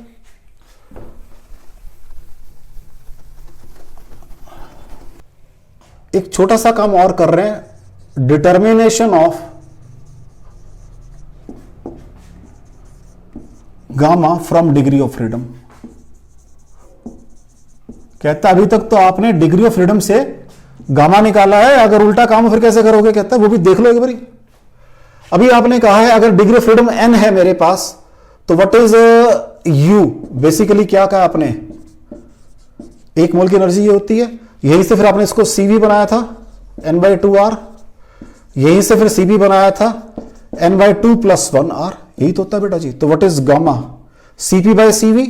एक छोटा सा काम और कर रहे हैं, determination of gamma from degree of freedom. कहता अभी तक तो आपने डिग्री ऑफ फ्रीडम से गामा निकाला है, अगर उल्टा काम फिर कैसे करोगे? कहता है वो भी देख लो एक बारी। अभी आपने कहा है अगर डिग्री ऑफ फ्रीडम n है मेरे पास, तो व्हाट इज u, बेसिकली क्या कहा आपने, 1 मोल की एनर्जी ये होती है। यहीं से फिर आपने इसको CV बनाया था n/2R, यहीं से फिर CP बनाया था n/2 + 1R, यही तो होता है बेटा जी। तो what is gamma CP/CV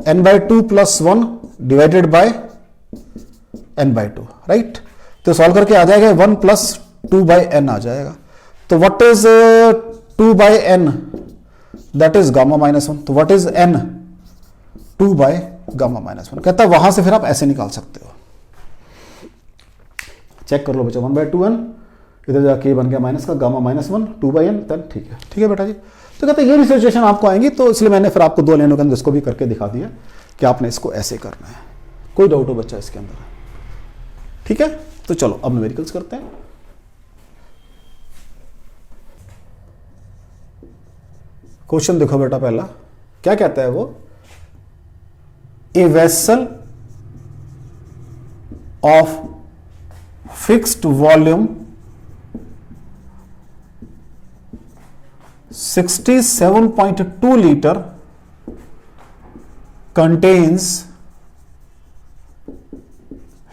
n/2 + 1 divided by n/2, right. तो सॉल्व करके आ जाएगा 1 + 2/n आ जाएगा। तो what is 2/n, that is gamma -1। तो व्हाट इज n, 2/गामा -1। कहता है वहां से फिर आप ऐसे निकाल सकते हो, चेक कर लो बच्चा, 1/2n इधर जाके बन गया माइनस का गामा -1 2/n, तब ठीक है बेटा जी। तो कहते हैं ये भी सिचुएशन आपको आएंगी, तो इसलिए मैंने फिर आपको 2 लाइनों के अंदर इसको भी करके दिखा दिया कि आपने इसको ऐसे करना है। कोई डाउट हो बच्चा इसके अंदर? ठीक है, तो चलो अब न्यूमेरिकल्स करते हैं। क्वेश्चन देखो बेटा, पहला क्या कहता है वो, a vessel of fixed volume 67.2 liter contains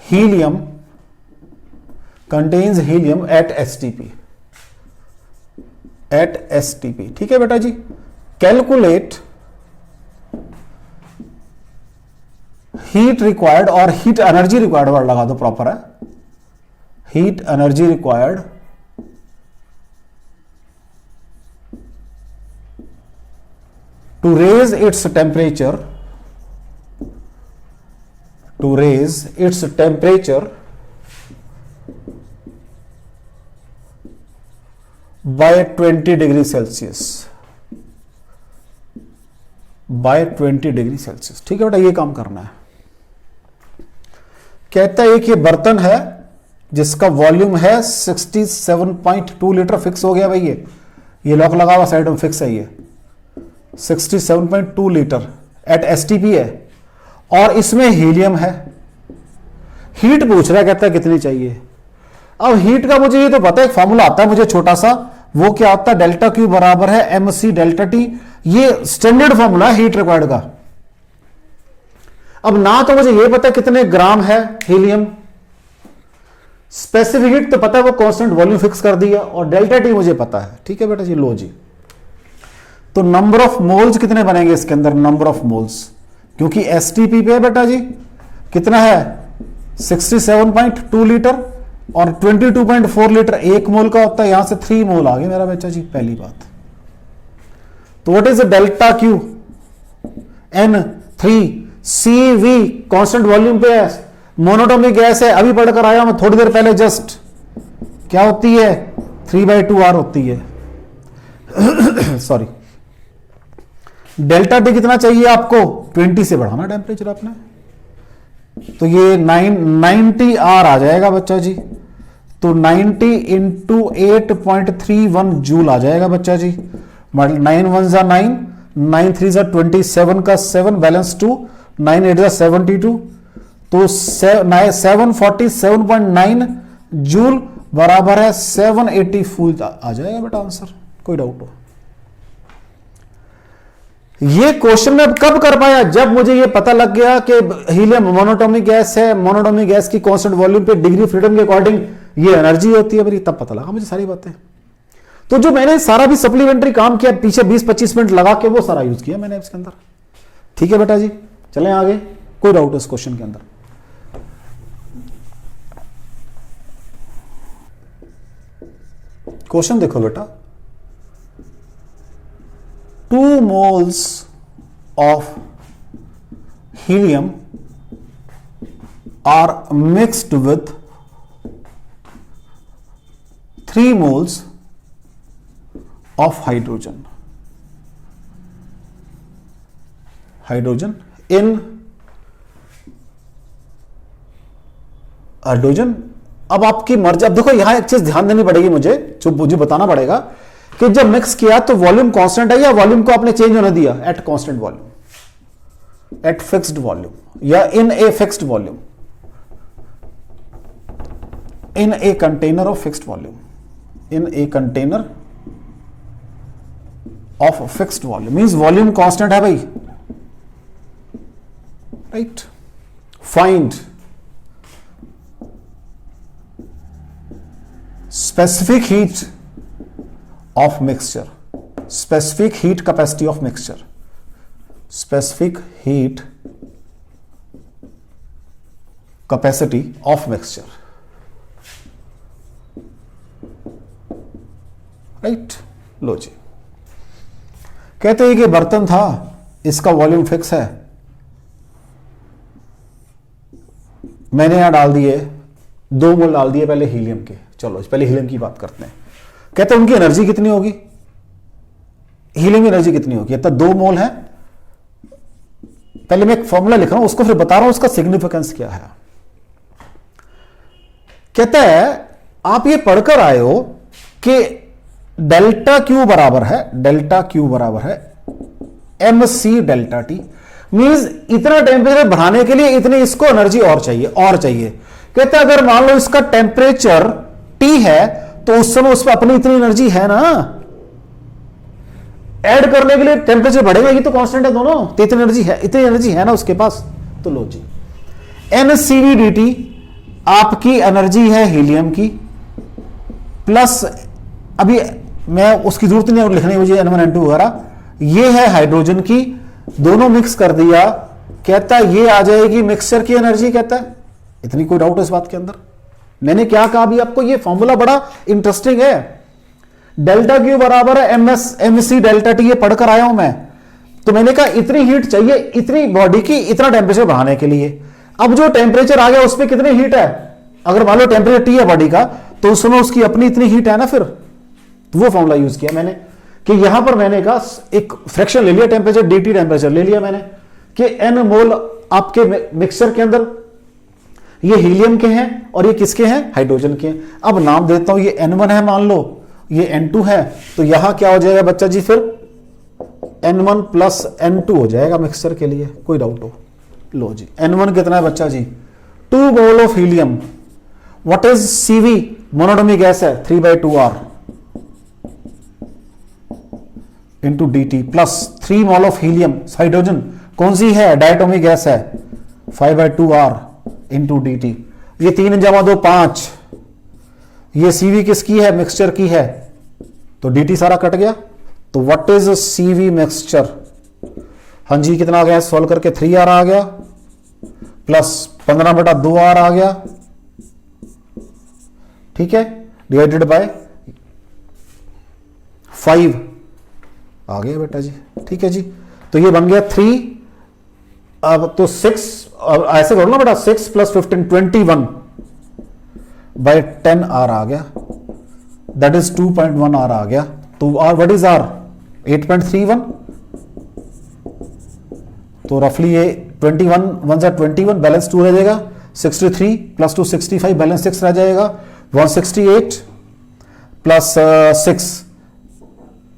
helium at STP। ठीक है बेटा जी। कैलकुलेट हीट रिक्वायर्ड, और हीट एनर्जी रिक्वायर्ड वर्ड लगा दो, प्रॉपर है, heat energy required to raise its temperature by 20 degree Celsius, ठीक है बेटा, ये काम करना है। कहता है एक ये बर्तन है जिसका वॉल्यूम है 67.2 लीटर, फिक्स हो गया भाई, ये लॉक लगा हुआ साइड में फिक्स है, ये 67.2 लीटर एट STP है, और इसमें हीलियम है। हीट पूछ रहा है, कहता है कितनी चाहिए। अब हीट का मुझे ये तो पता है, एक फॉर्मूला आता है मुझे छोटा सा, वो क्या होता है, ΔQ बराबर है mc ΔT, ये स्टैंडर्ड फॉर्मूला है हीट रिक्वायर्ड का। अब ना तो मुझे ये पता है कितने ग्राम है हीलियम, स्पेसिफिक हीट तो पता है, वो कांस्टेंट वॉल्यूम फिक्स कर दिया, और ΔT मुझे पता है। ठीक है बेटा जी, लो जी। तो नंबर ऑफ मोल्स कितने बनेंगे इसके अंदर, नंबर ऑफ मोल्स, क्योंकि STP पे है बेटा जी, कितना है 67.2 लीटर, और 22.4 लीटर 1 मोल का होता है, यहां से 3 मोल आ गए मेरा बच्चा जी, पहली बात। तो what is ΔQ, N3 CV constant volume पे है, मोनोटोमिक गैस है, अभी पढ़कर आया मैं थोड़ी देर पहले जस्ट, क्या होती है 3/2R होती है सॉरी। ΔT कितना चाहिए आपको, 20 से बढ़ाना टेम्परेचर आपने, तो ये 90R आ जाएगा बच्चा जी। तो 90 इंटू 8.31 जूल आ जाएगा बच्चा जी। 9 1 9, 9 3 27 का 7 बैलेंस 2, 9 8 72, तो 747.9 जूल बराबर है 780 फूल आ जाएगा बेटा आंसर। कोई डाउट हो? ये क्वेश्चन मैं कब कर पाया, जब मुझे ये पता लग गया कि हीलियम मोनोटोमिक गैस है, मोनोटोमिक गैस की कांस्टेंट वॉल्यूम पे डिग्री फ्रीडम के अकॉर्डिंग ये एनर्जी होती है मेरी, तब पता लगा मुझे सारी बातें। तो जो मैंने सारा भी सप्लीमेंट्री काम किया पीछे 20-25 मिनट लगा के, वो सारा यूज किया मैंने इसके अंदर। ठीक है बेटा जी, चलें आगे। कोई डाउट इस क्वेश्चन के अंदर? क्वेश्चन देखो बेटा, 2 moles of helium are mixed with 3 moles of hydrogen in hydrogen. अब आपकी मर्जी, अब देखो यहां एक चीज ध्यान देनी पड़ेगी मुझे, जो मुझे बताना पड़ेगा कि जब मिक्स किया तो वॉल्यूम कांस्टेंट है या वॉल्यूम को आपने चेंज होने दिया? At constant volume, at fixed volume या in a fixed volume, in a container of fixed volume, in a container of fixed volume means volume constant है भाई, right. Find specific heat of mixture, specific heat capacity of mixture, specific heat capacity of mixture, right? लो जी, कहते हैं कि बर्तन था, इसका वॉल्यूम फिक्स है, मैंने यहां डाल दिए 2 मोल डाल दिए पहले हीलियम के। चलो पहले हीलियम की बात करते हैं। कहते हैं उनकी एनर्जी कितनी होगी, हीलियम की एनर्जी कितनी होगी? तो 2 मोल है। पहले मैं एक फॉर्मूला लिख रहा हूं, उसको फिर बता रहा हूं उसका सिग्निफिकेंस क्या है। कहता है आप ये पढ़कर आए हो कि डेल्टा क्यू बराबर है, डेल्टा क्यू बराबर है mc डेल्टा टी, मींस इतना टेम्परेचर बढ़ाने के लिए इतनी इसको एनर्जी और चाहिए। कहते हैं अगर मान लो इसका टेम्परेचर T है तो उस समय उस पर अपनी इतनी एनर्जी है ना, ऐड करने के लिए टेम्परेचर बढ़ेगा, ये तो कांस्टेंट है दोनों, तो इतनी एनर्जी है ना उसके पास। तो लो जी, NCV/dt आपकी एनर्जी है हीलियम की, प्लस अभी मैं उसकी जरूरत नहीं है लिखने मुझे N1 N2 वगैरह, ये है हाइड्रोजन की, दोनों मिक्स कर दिया, कहता है ये आ जाएगी मिक्सचर की एनर्जी। कहता है इतनी कोई डाउट है इस बात के अंदर? मैंने क्या कहा अभी आपको, ये फॉर्मूला बड़ा इंटरेस्टिंग है। डेल्टा क्यू बराबर है mc डेल्टा टी, ये पढ़कर आया हूं मैं। तो मैंने कहा इतनी हीट चाहिए इतनी बॉडी की इतना टेम्परेचर बढ़ाने के लिए। अब जो टेम्परेचर आ गया उस पर कितनी हीट है, अगर मान लो टेम्परेचर टी है बॉडी का, तो उस समय उसकी अपनी इतनी हीट है ना, फिर तो वो फॉर्मूला यूज किया मैंने कि यहां पर मैंने कहा एक फ्रैक्शन ले लिया, टेम्परेचर dt टेम्परेचर ले लिया मैंने कि n मोल आपके मिक्सचर के अंदर ये हीलियम के हैं और ये किसके हैं, हाइड्रोजन के हैं। अब नाम देता हूं, ये N1 है मान लो, ये N2 है, तो यहां क्या हो जाएगा बच्चा जी, फिर N1 प्लस N2 हो जाएगा मिक्सचर के लिए। कोई डाउट हो? लो जी, N1 कितना है बच्चा जी, 2 mole of helium, what is CV, monatomic gas है, 3/2R into dt plus 3 mole of helium, hydrogen कौन सी है, डायटोमिक गैस है, 5/2R इंटू dt। ये 3 जमा 2 5, ये CV किसकी है, मिक्सचर की है, तो dt सारा कट गया। तो व्हाट इज CV मिक्सचर, हाँ जी कितना आ गया, सॉल्व करके 3R आ गया प्लस 15/2R आ गया, ठीक है, डिवाइडेड बाय 5 आ गया बेटा जी। ठीक है जी, तो ये बन गया 3, अब तो 6, अब ऐसे करो ना बेटा, 6 + 15 21/10R आ गया, दैट इज 2.1R आ गया। तो R व्हाट इज R, 8.31, तो रफली ये 21 1 जा 21, बैलेंस 2 रह जाएगा, 63 + 2 65, बैलेंस 6 रह जाएगा, 168 प्लस 6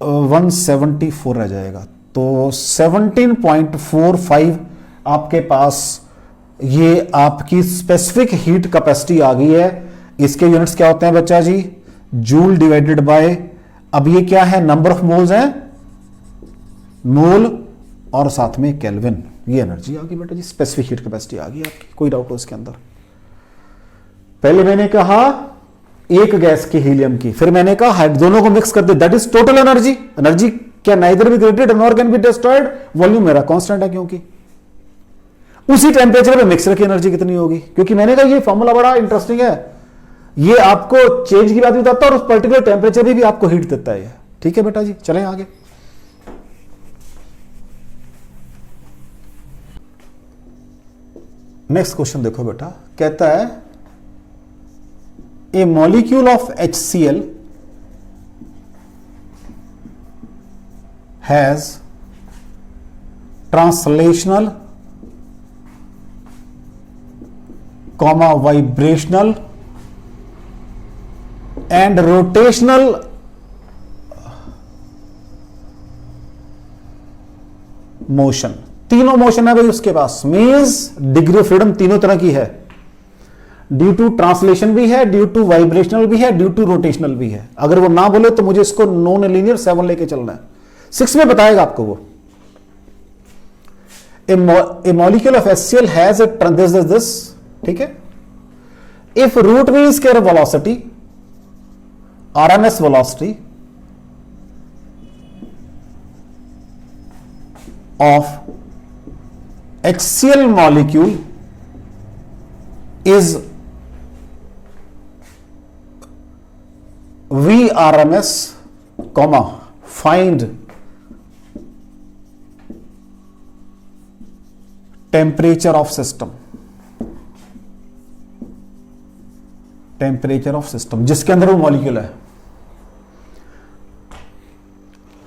174 रह जाएगा। तो 17.45 आपके पास ये आपकी स्पेसिफिक हीट कैपेसिटी आ गई है। इसके यूनिट्स क्या होते हैं बच्चा जी, जूल डिवाइडेड बाय, अब ये क्या है, नंबर ऑफ मोल्स है, मोल और साथ में केल्विन, ये एनर्जी आ गई बेटा जी, स्पेसिफिक हीट कैपेसिटी आ गई आपकी, कोई डाउट हो इसके अंदर। पहले मैंने कहा एक गैस की हीलियम की, फिर मैंने कहा दोनों को मिक्स कर दे, that is total energy. Energy क्या neither be created nor can be destroyed, volume मेरा कांस्टेंट है, क्योंकि उसी टेम्परेचर पे मिक्सर की एनर्जी कितनी होगी, क्योंकि मैंने कहा ये फॉर्मूला बड़ा इंटरेस्टिंग है, ये आपको चेंज की बात बताता है और उस पर्टिकुलर टेम्परेचर पे भी आपको हीट देता है। ठीक है बेटा जी, चलें आगे। नेक्स्ट क्वेश्चन देखो बेटा, कहता है a molecule of HCl has translational comma vibrational and rotational motion. तीनों मोशन है भाई उसके पास, मींस डिग्री ऑफ फ्रीडम तीनों तरह की है, ड्यू टू ट्रांसलेशन भी है, ड्यू टू वाइब्रेशनल भी है, ड्यू टू रोटेशनल भी है। अगर वो ना बोले तो मुझे इसको नॉन लीनियर 7 लेके चलना है, 6 में बताएगा आपको वो। A molecule of HCl has this, ठीक है। If root mean square velocity, RMS velocity of HCl molecule is VRMS, comma, find temperature of system, temperature of system जिसके अंदर वो मॉलिक्यूल है,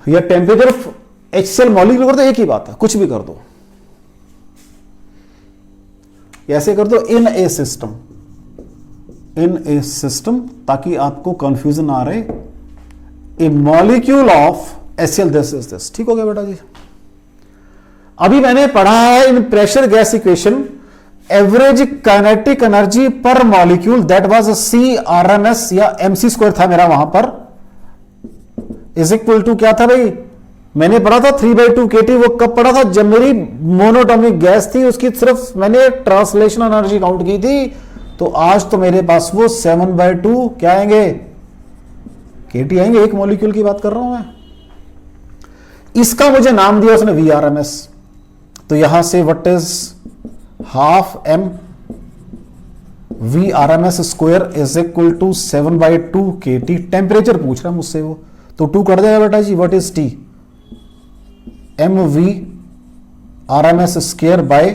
या टेम्परेचर ऑफ HCl मॉलिक्यूल कर दो, एक ही बात है, कुछ भी कर दो, ऐसे कर दो इन ए सिस्टम, ताकि आपको कंफ्यूजन आ रहे। A molecule of HCl this is this, ठीक हो गया बेटा जी। अभी मैंने पढ़ा है in pressure gas equation, average kinetic energy per molecule that was CRMS या mc² था मेरा वहां पर, इज इक्वल टू क्या था भाई, मैंने पढ़ा था 3/2 kT। वो कब पढ़ा था, जब मेरी मोनोटॉमिक गैस थी, उसकी सिर्फ मैंने ट्रांसलेशन एनर्जी काउंट की थी। तो आज तो मेरे पास वो 7/2 क्या आएंगे, kT आएंगे, एक मॉलिक्यूल की बात कर रहा हूं मैं। इसका मुझे नाम दिया उसने VRMS, तो यहां से what is half m VRMS² is equal to 7/2 kT। Temperature पूछ रहा है मुझसे वो, तो 2 कर देगा बेटा जी, what is T, mv RMS² by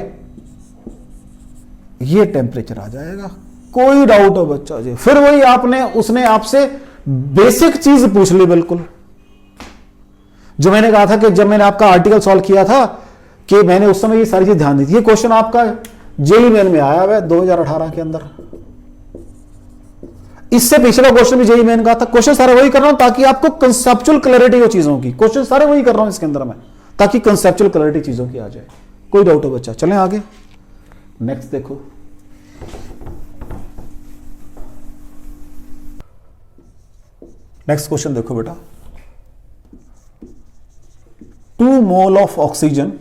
ये टेम्परेचर आ जाएगा। कोई डाउट हो बच्चा जी, फिर वही उसने आपसे बेसिक चीज पूछ ली, बिल्कुल जो मैंने कहा था कि जब मैंने आपका आर्टिकल सॉल्व किया था कि मैंने उस समय ये सारी चीज ध्यान दी थी। ये क्वेश्चन आपका जेईई मेन में आया हुआ है 2018 के अंदर, इससे पिछला क्वेश्चन भी जेईई मेन का था। क्वेश्चन सारे वही कर रहा हूं ताकि आपको कंसेप्चुअल क्लैरिटी हो चीजों की, क्वेश्चन सारे वही कर रहा हूं इसके अंदर मैं, ताकि कंसेप्चुअल क्लैरिटी चीजों की आ जाए। कोई डाउट हो बच्चा, चलें आगे। नेक्स्ट देखो, नेक्स्ट क्वेश्चन देखो बेटा, 2 mole of oxygen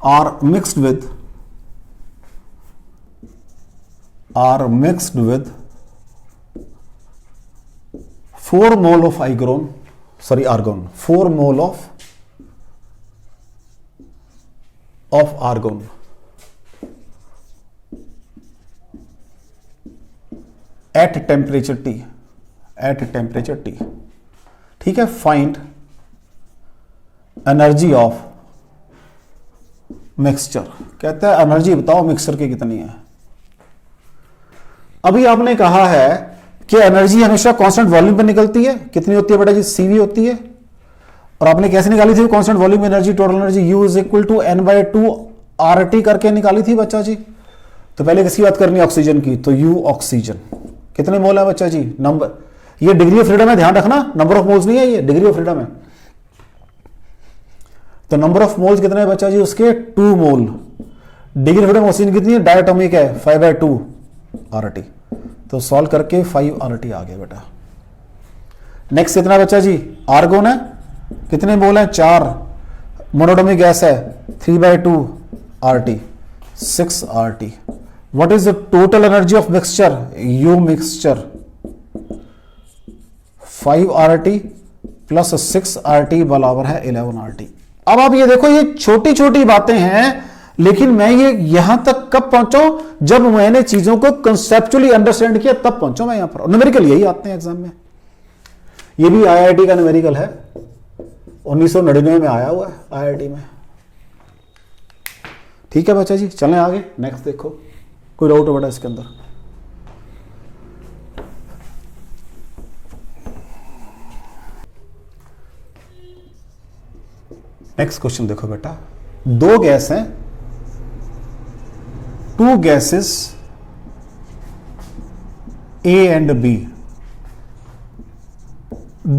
are mixed with 4 mole of argon, 4 mole of argon at temperature T, ठीक है। फाइंड एनर्जी ऑफ मिक्सचर, कहता है एनर्जी बताओ मिक्सचर की कितनी है। अभी आपने कहा है कि एनर्जी हमेशा कांस्टेंट वॉल्यूम पर निकलती है, कितनी होती है बेटा जी, CV होती है। और आपने कैसे निकाली थी constant volume energy, total energy U is equal to N/2 RT करके निकाली थी बच्चा जी। तो पहले किसकी बात करनी है, ऑक्सीजन की, तो U ऑक्सीजन कितने मोल है बच्चा जी, नंबर, ये डिग्री ऑफ फ्रीडम है, ध्यान रखना, नंबर ऑफ मोल्स नहीं है, ये डिग्री ऑफ फ्रीडम है। तो नंबर ऑफ मोल्स कितने हैं बच्चा जी उसके, 2 मोल। डिग्री ऑफ फ्रीडम ऑक्सीजन कितनी है, डायटोमिक है, 5/2 RT। तो सॉल्व करके 5 RT आ गया बेटा। नेक्स्ट कितना बच्चा जी, आर्गोन है, कितने मोल है, 4, मोनोटोमिक गैस है 3/2 RT, 6 RT। What is the total energy of mixture, you mixture 5 RT plus 6 RT बराबर है 11 RT। अब आप ये देखो, ये छोटी छोटी बातें हैं, लेकिन मैं ये यहां तक कब पहुंचा, जब मैंने चीजों को कंसेप्चुअली अंडरस्टैंड किया, तब पहुंचा मैं यहां पर। न्यूमेरिकल यही आते हैं एग्जाम में, ये भी IIT का न्यूमेरिकल है, 1999 में आया हुआ है IIT में। ठीक है बच्चा जी, चलें आगे, नेक्स्ट देखो, कोई डाउट बेटा इसके अंदर? नेक्स्ट क्वेश्चन देखो बेटा, दो गैस हैं, two gases A and B,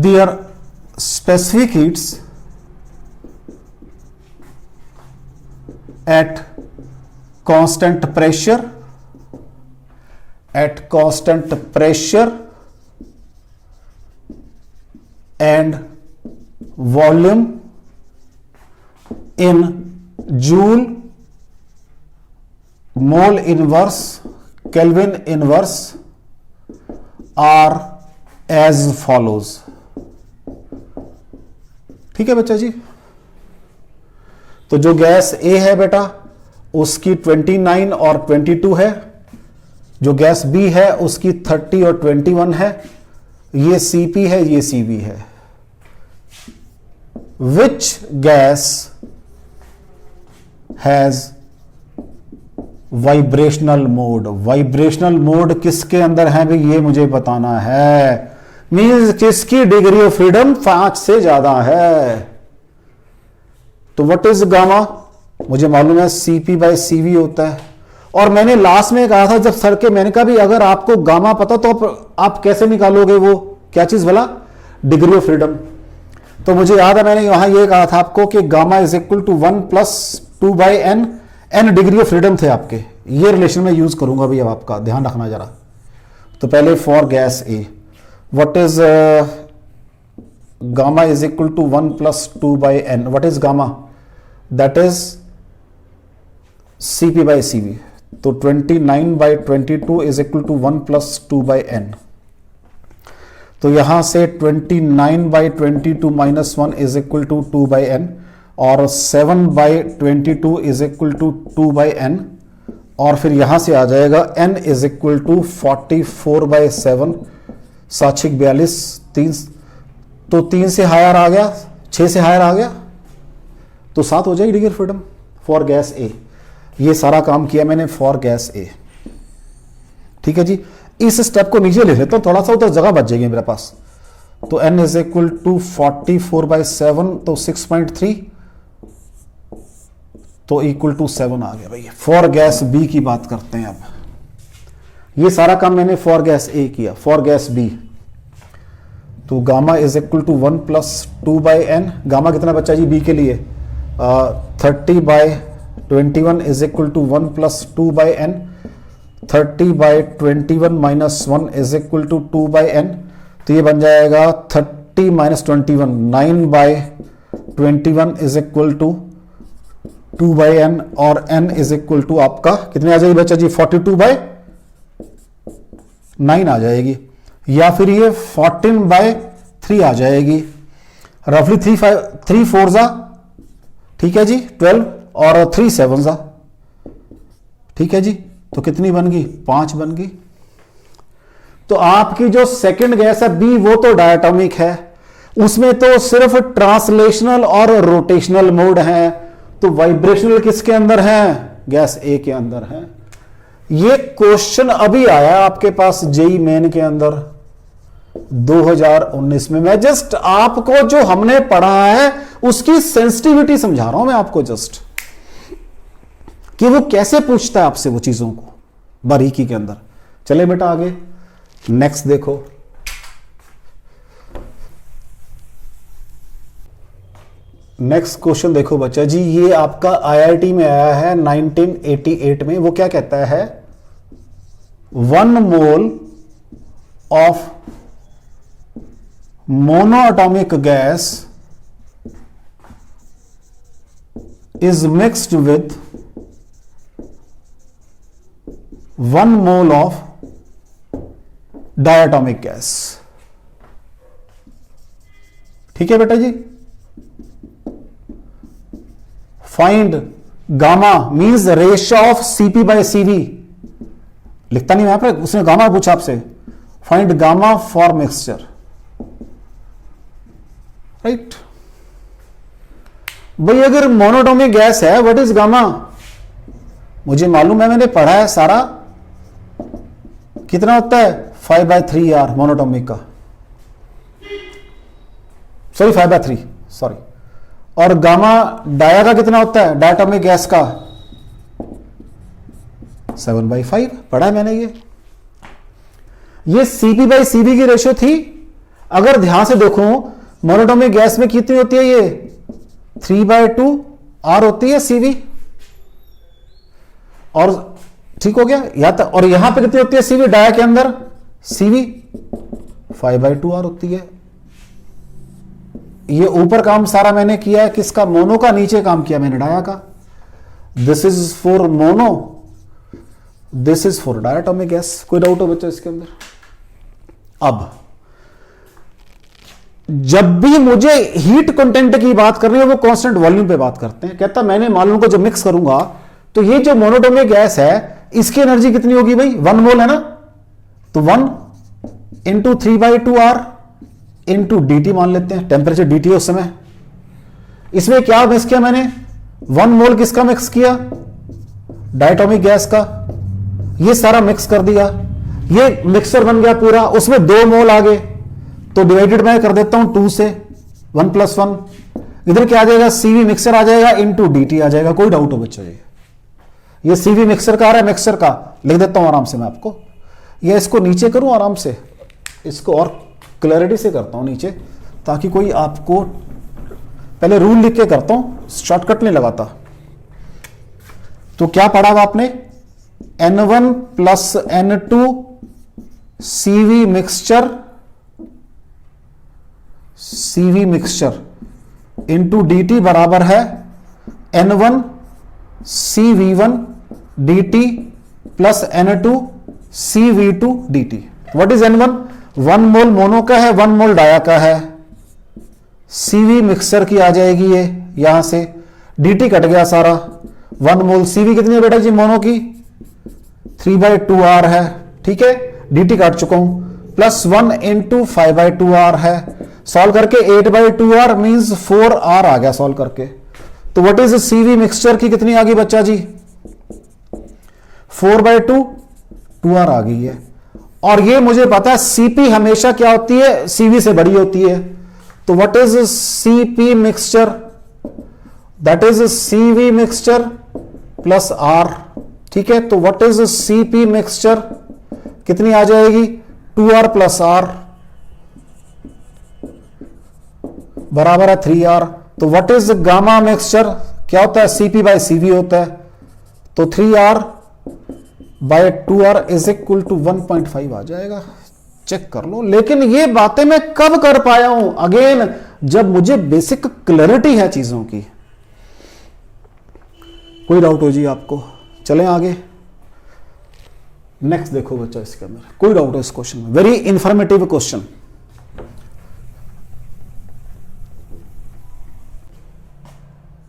their specific heats at constant pressure and volume in joule mole inverse Kelvin inverse are as follows। ठीक है बच्चा जी, तो जो गैस A है बेटा उसकी 29 और 22 है, जो गैस B है उसकी 30 और 21 है, ये CP है, ये CV है। Which gas has vibrational mode, vibrational mode किसके अंदर है भी, ये मुझे बताना है। मींस किसकी डिग्री ऑफ फ्रीडम 5 से ज्यादा है। तो व्हाट इज गामा, मुझे मालूम है CP/CV होता है। और मैंने लास्ट में कहा था जब सर के, मैंने कहा भी अगर आपको गामा पता तो आप कैसे निकालोगे वो क्या चीज बोला, डिग्री ऑफ फ्रीडम। तो मुझे याद है मैंने वहां ये कहा था आपको कि gamma is equal to 1 + 2/n, n degree of freedom थे आपके। ये रिलेशन में यूज करूंगा भी, अब आपका ध्यान रखना जरा। तो पहले for gas A, what is gamma is equal to 1 + 2/n, what is gamma, that is CP/CV। तो 29/22 इज इक्वल टू 1 + 2/n। तो यहां से 29/22 - 1 इज इक्वल टू 2/n, और 7/22 इज इक्वल टू 2/n, और फिर यहां से आ जाएगा n इज इक्वल टू 44/7, 7×42, 3, तो 3 से हायर आ गया, 6 से हायर आ गया, तो 7 हो जाएगी degree freedom for gas A। ये सारा काम किया मैंने फॉर गैस A। ठीक है जी, इस स्टेप को नीचे ले लेता हूं, थोड़ा सा उधर जगह बच जाएगी मेरे पास। तो n इज इक्वल टू 44/7, तो 6.3, तो इक्वल टू 7 आ गया भैया। फॉर गैस B की बात करते हैं अब। ये सारा काम मैंने फॉर गैस A किया, फॉर गैस B। तो gamma is equal to 1 + 2/n, gamma कितना बच्चा जी B के लिए, 30/21 is equal to 1 + 2/n, 30/21 - 1 is equal to 2/n। तो ये बन जाएगा 30 - 21, 9/21 इज इक्वल टू 2/n, और n इज इक्वल टू आपका कितने आ जाएगी बच्चा जी, 42/9 आ जाएगी, या फिर ये 14/3 आ जाएगी, रफली 3 4 जा, ठीक है जी 12, और 3 7 जा, ठीक है जी। तो कितनी बन गई, 5 बन गई। तो आपकी जो सेकंड गैस है B, वो तो डायटोमिक है, उसमें तो सिर्फ ट्रांसलेशनल और रोटेशनल मोड है। तो वाइब्रेशनल किसके अंदर है, गैस A के अंदर है। ये क्वेश्चन अभी आया आपके पास जेई मेन के अंदर 2019 में। मैं जस्ट आपको जो हमने पढ़ा है उसकी सेंसिटिविटी समझा रहा हूं मैं आपको, जस्ट कि वो कैसे पूछता है आपसे वो चीजों को बारीकी के अंदर। चले बेटा आगे, नेक्स्ट देखो। नेक्स्ट क्वेश्चन देखो बच्चा जी, ये आपका आईआईटी में आया है 1988 में। वो क्या कहता है, 1 mole of monoatomic gas is mixed with 1 mole of diatomic gas. ठीक है बेटा जी. Find gamma means ratio of Cp by Cv. लिखता नहीं यहां पे, उसने गामा पूछा आपसे. Find gamma for mixture. Right? भाई अगर मोनोटॉमिक गैस है, व्हाट इज गामा? मुझे मालूम है, मैंने पढ़ा है सारा. कितना होता है? 5/3 मोनोटॉमिक का, सॉरी 5/3 सॉरी. और गामा डाया का कितना होता है? डायटोमिक गैस का 7/5. पढ़ा है मैंने. ये Cp/Cv की रेशियो थी. अगर ध्यान से देखो, मोनोटॉमिक गैस में कितनी होती है? ये 3/2 R होती है Cv. और ठीक हो गया या तक. और यहां पे कितनी होती है Cv डाया के अंदर? Cv 5/2 R होती है. ये ऊपर काम सारा मैंने किया है किसका? मोनो का. नीचे काम किया मैंने डाया का. This is for mono, this is for diatomic gas. कोई डाउट हो बच्चों इसके अंदर? अब जब भी मुझे हीट कंटेंट की बात करनी है, वो कांस्टेंट वॉल्यूम पे बात करते हैं. कहता मैंने मालूम को जब मिक्स करूंगा तो ये जो मोनोटॉमिक गैस है, इसकी एनर्जी कितनी होगी भाई? 1 मोल है ना. तो 1 इंटू 3/2 R इंटू dt मान लेते हैं. टेम्परेचर dt है उस समय. इसमें क्या मिक्स किया मैंने? 1 मोल किसका मिक्स किया? डायटोमिक गैस का. ये सारा मिक्स कर दिया. ये मिक्सर बन गया पूरा. उसमें 2 मोल आ गए, तो डिवाइडेड मैं कर देता हूं 2 से. 1 + 1. इधर क्या आ जाएगा? Cv मिक्सर आ जाएगा इंटू dt आ जाएगा. कोई डाउट हो बच्चों? ये Cv मिक्सर का आ रहा है. मिक्सर का लिख देता हूं आराम से मैं आपको. या इसको नीचे करूं आराम से, इसको और क्लैरिटी से करता हूं नीचे, ताकि कोई आपको पहले रूल लिख के करता हूं, शॉर्टकट नहीं लगाता. तो क्या पढ़ा हुआ आपने? N1 + N2 Cv mixture into dt बराबर है N1 Cv1 dt plus N2 Cv2 dt. What is N1? 1 mole mono का है, 1 मोल डाया का है. Cv मिक्सर की आ जाएगी ये यहां से. dt कट गया सारा. 1 मोल Cv कितनी है बेटा जी मोनो की? 3/2 R है. ठीक है, dt काट चुका हूं. प्लस 1 इंटू 5/2 R है. सॉल्व करके 8/2 R मींस 4 R आ गया सॉल्व करके. तो व्हाट इज Cv मिक्सचर की कितनी आ गई बच्चा जी? 4/2 2R आ गई है. और ये मुझे पता है Cp हमेशा क्या होती है? Cv से बड़ी होती है. तो what is Cp mixture? That is Cv mixture plus R. ठीक है, तो व्हाट इज Cp मिक्सचर? कितनी आ जाएगी? 2R + R बराबर है 3R. तो व्हाट इज गामा मिक्सचर? क्या होता है? Cp/Cv होता है. तो 3R/2R इज इक्वल टू 1.5 आ जाएगा. चेक कर लो. लेकिन ये बातें मैं कब कर पाया हूं? अगेन, जब मुझे बेसिक क्लैरिटी है चीजों की. कोई डाउट हो जी आपको? चलें आगे. नेक्स्ट देखो बच्चा इसके अंदर. कोई डाउट है इस क्वेश्चन में? Very informative question.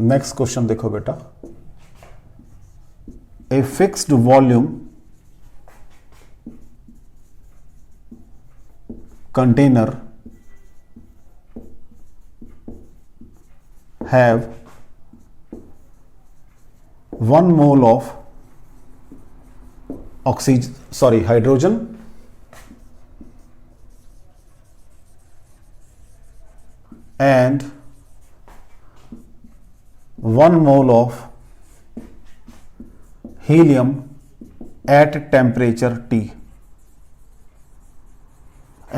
Next question देखो बेटा. ए fixed volume container have 1 mole of hydrogen and 1 mole of helium at temperature T.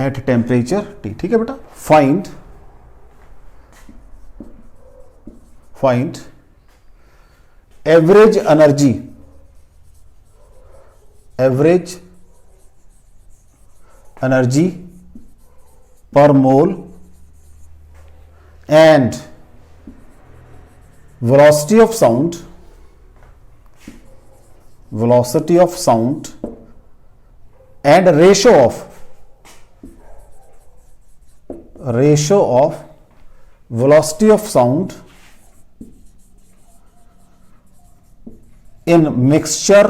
At temperature T. ठीक है बेटा. Find average energy per mole and velocity of sound and ratio of velocity of sound in mixture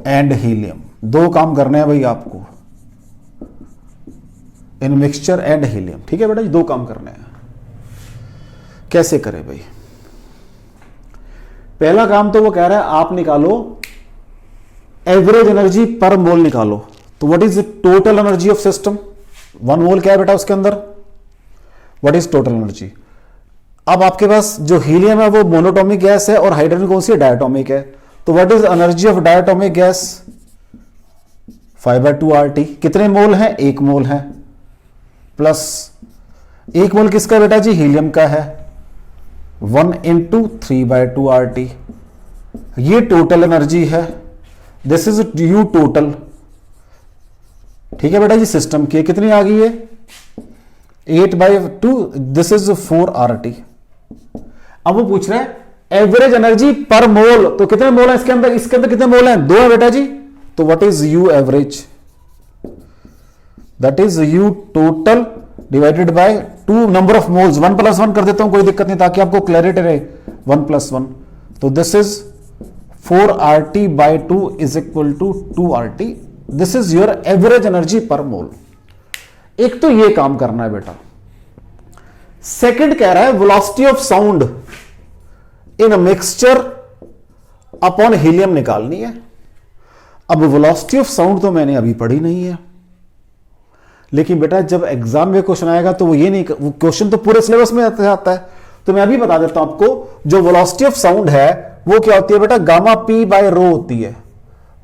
and helium। दो काम करने हैं भाई आपको, इन मिक्सचर एंड हीलियम। ठीक है बेटा जी, दो काम करने हैं। कैसे करें भाई? पहला काम तो वो कह रहा है आप निकालो एवरेज एनर्जी पर मोल निकालो। तो what is total energy of system? 1 मोल क्या है बेटा उसके अंदर? What is total energy? अब आपके पास जो हीलियम है वो मोनोटॉमिक गैस है और हाइड्रोजन कौन सी है? डायटोमिक है। तो what is energy of diatomic gas? 5/2 RT। कितने मोल हैं? 1 मोल है, प्लस 1 मोल किसका बेटा जी? हीलियम का है। 1 × 3/2 RT। ये टोटल एनर्जी है। This is you total. ठीक है बेटा जी, सिस्टम की कितनी आ गई है? 8/2। This is 4 RT। अब वो पूछ रहा है एवरेज एनर्जी पर मोल। तो कितने मोल है इसके अंदर? इसके अंदर कितने मोल हैं? 2 है बेटा जी। तो what is you average? That is you total divided by 2 number of moles. 1 + 1 कर देता हूं, कोई दिक्कत नहीं, ताकि आपको क्लैरिटी रहे। 1 + 1। तो this is 4 RT/2 is equal to 2 RT। This is your average energy per mole. एक तो ये काम करना है बेटा। सेकंड कह रहा है velocity of sound in mixture upon helium निकालनी है। अब वेलोसिटी ऑफ साउंड तो मैंने अभी पढ़ी नहीं है, लेकिन बेटा जब एग्जाम में क्वेश्चन आएगा तो वो ये नहीं, वो क्वेश्चन तो पूरे सिलेबस में आता है। तो मैं अभी बता देता हूं आपको, जो वेलोसिटी ऑफ साउंड है वो क्या होती है बेटा? गामा p/ρ होती है।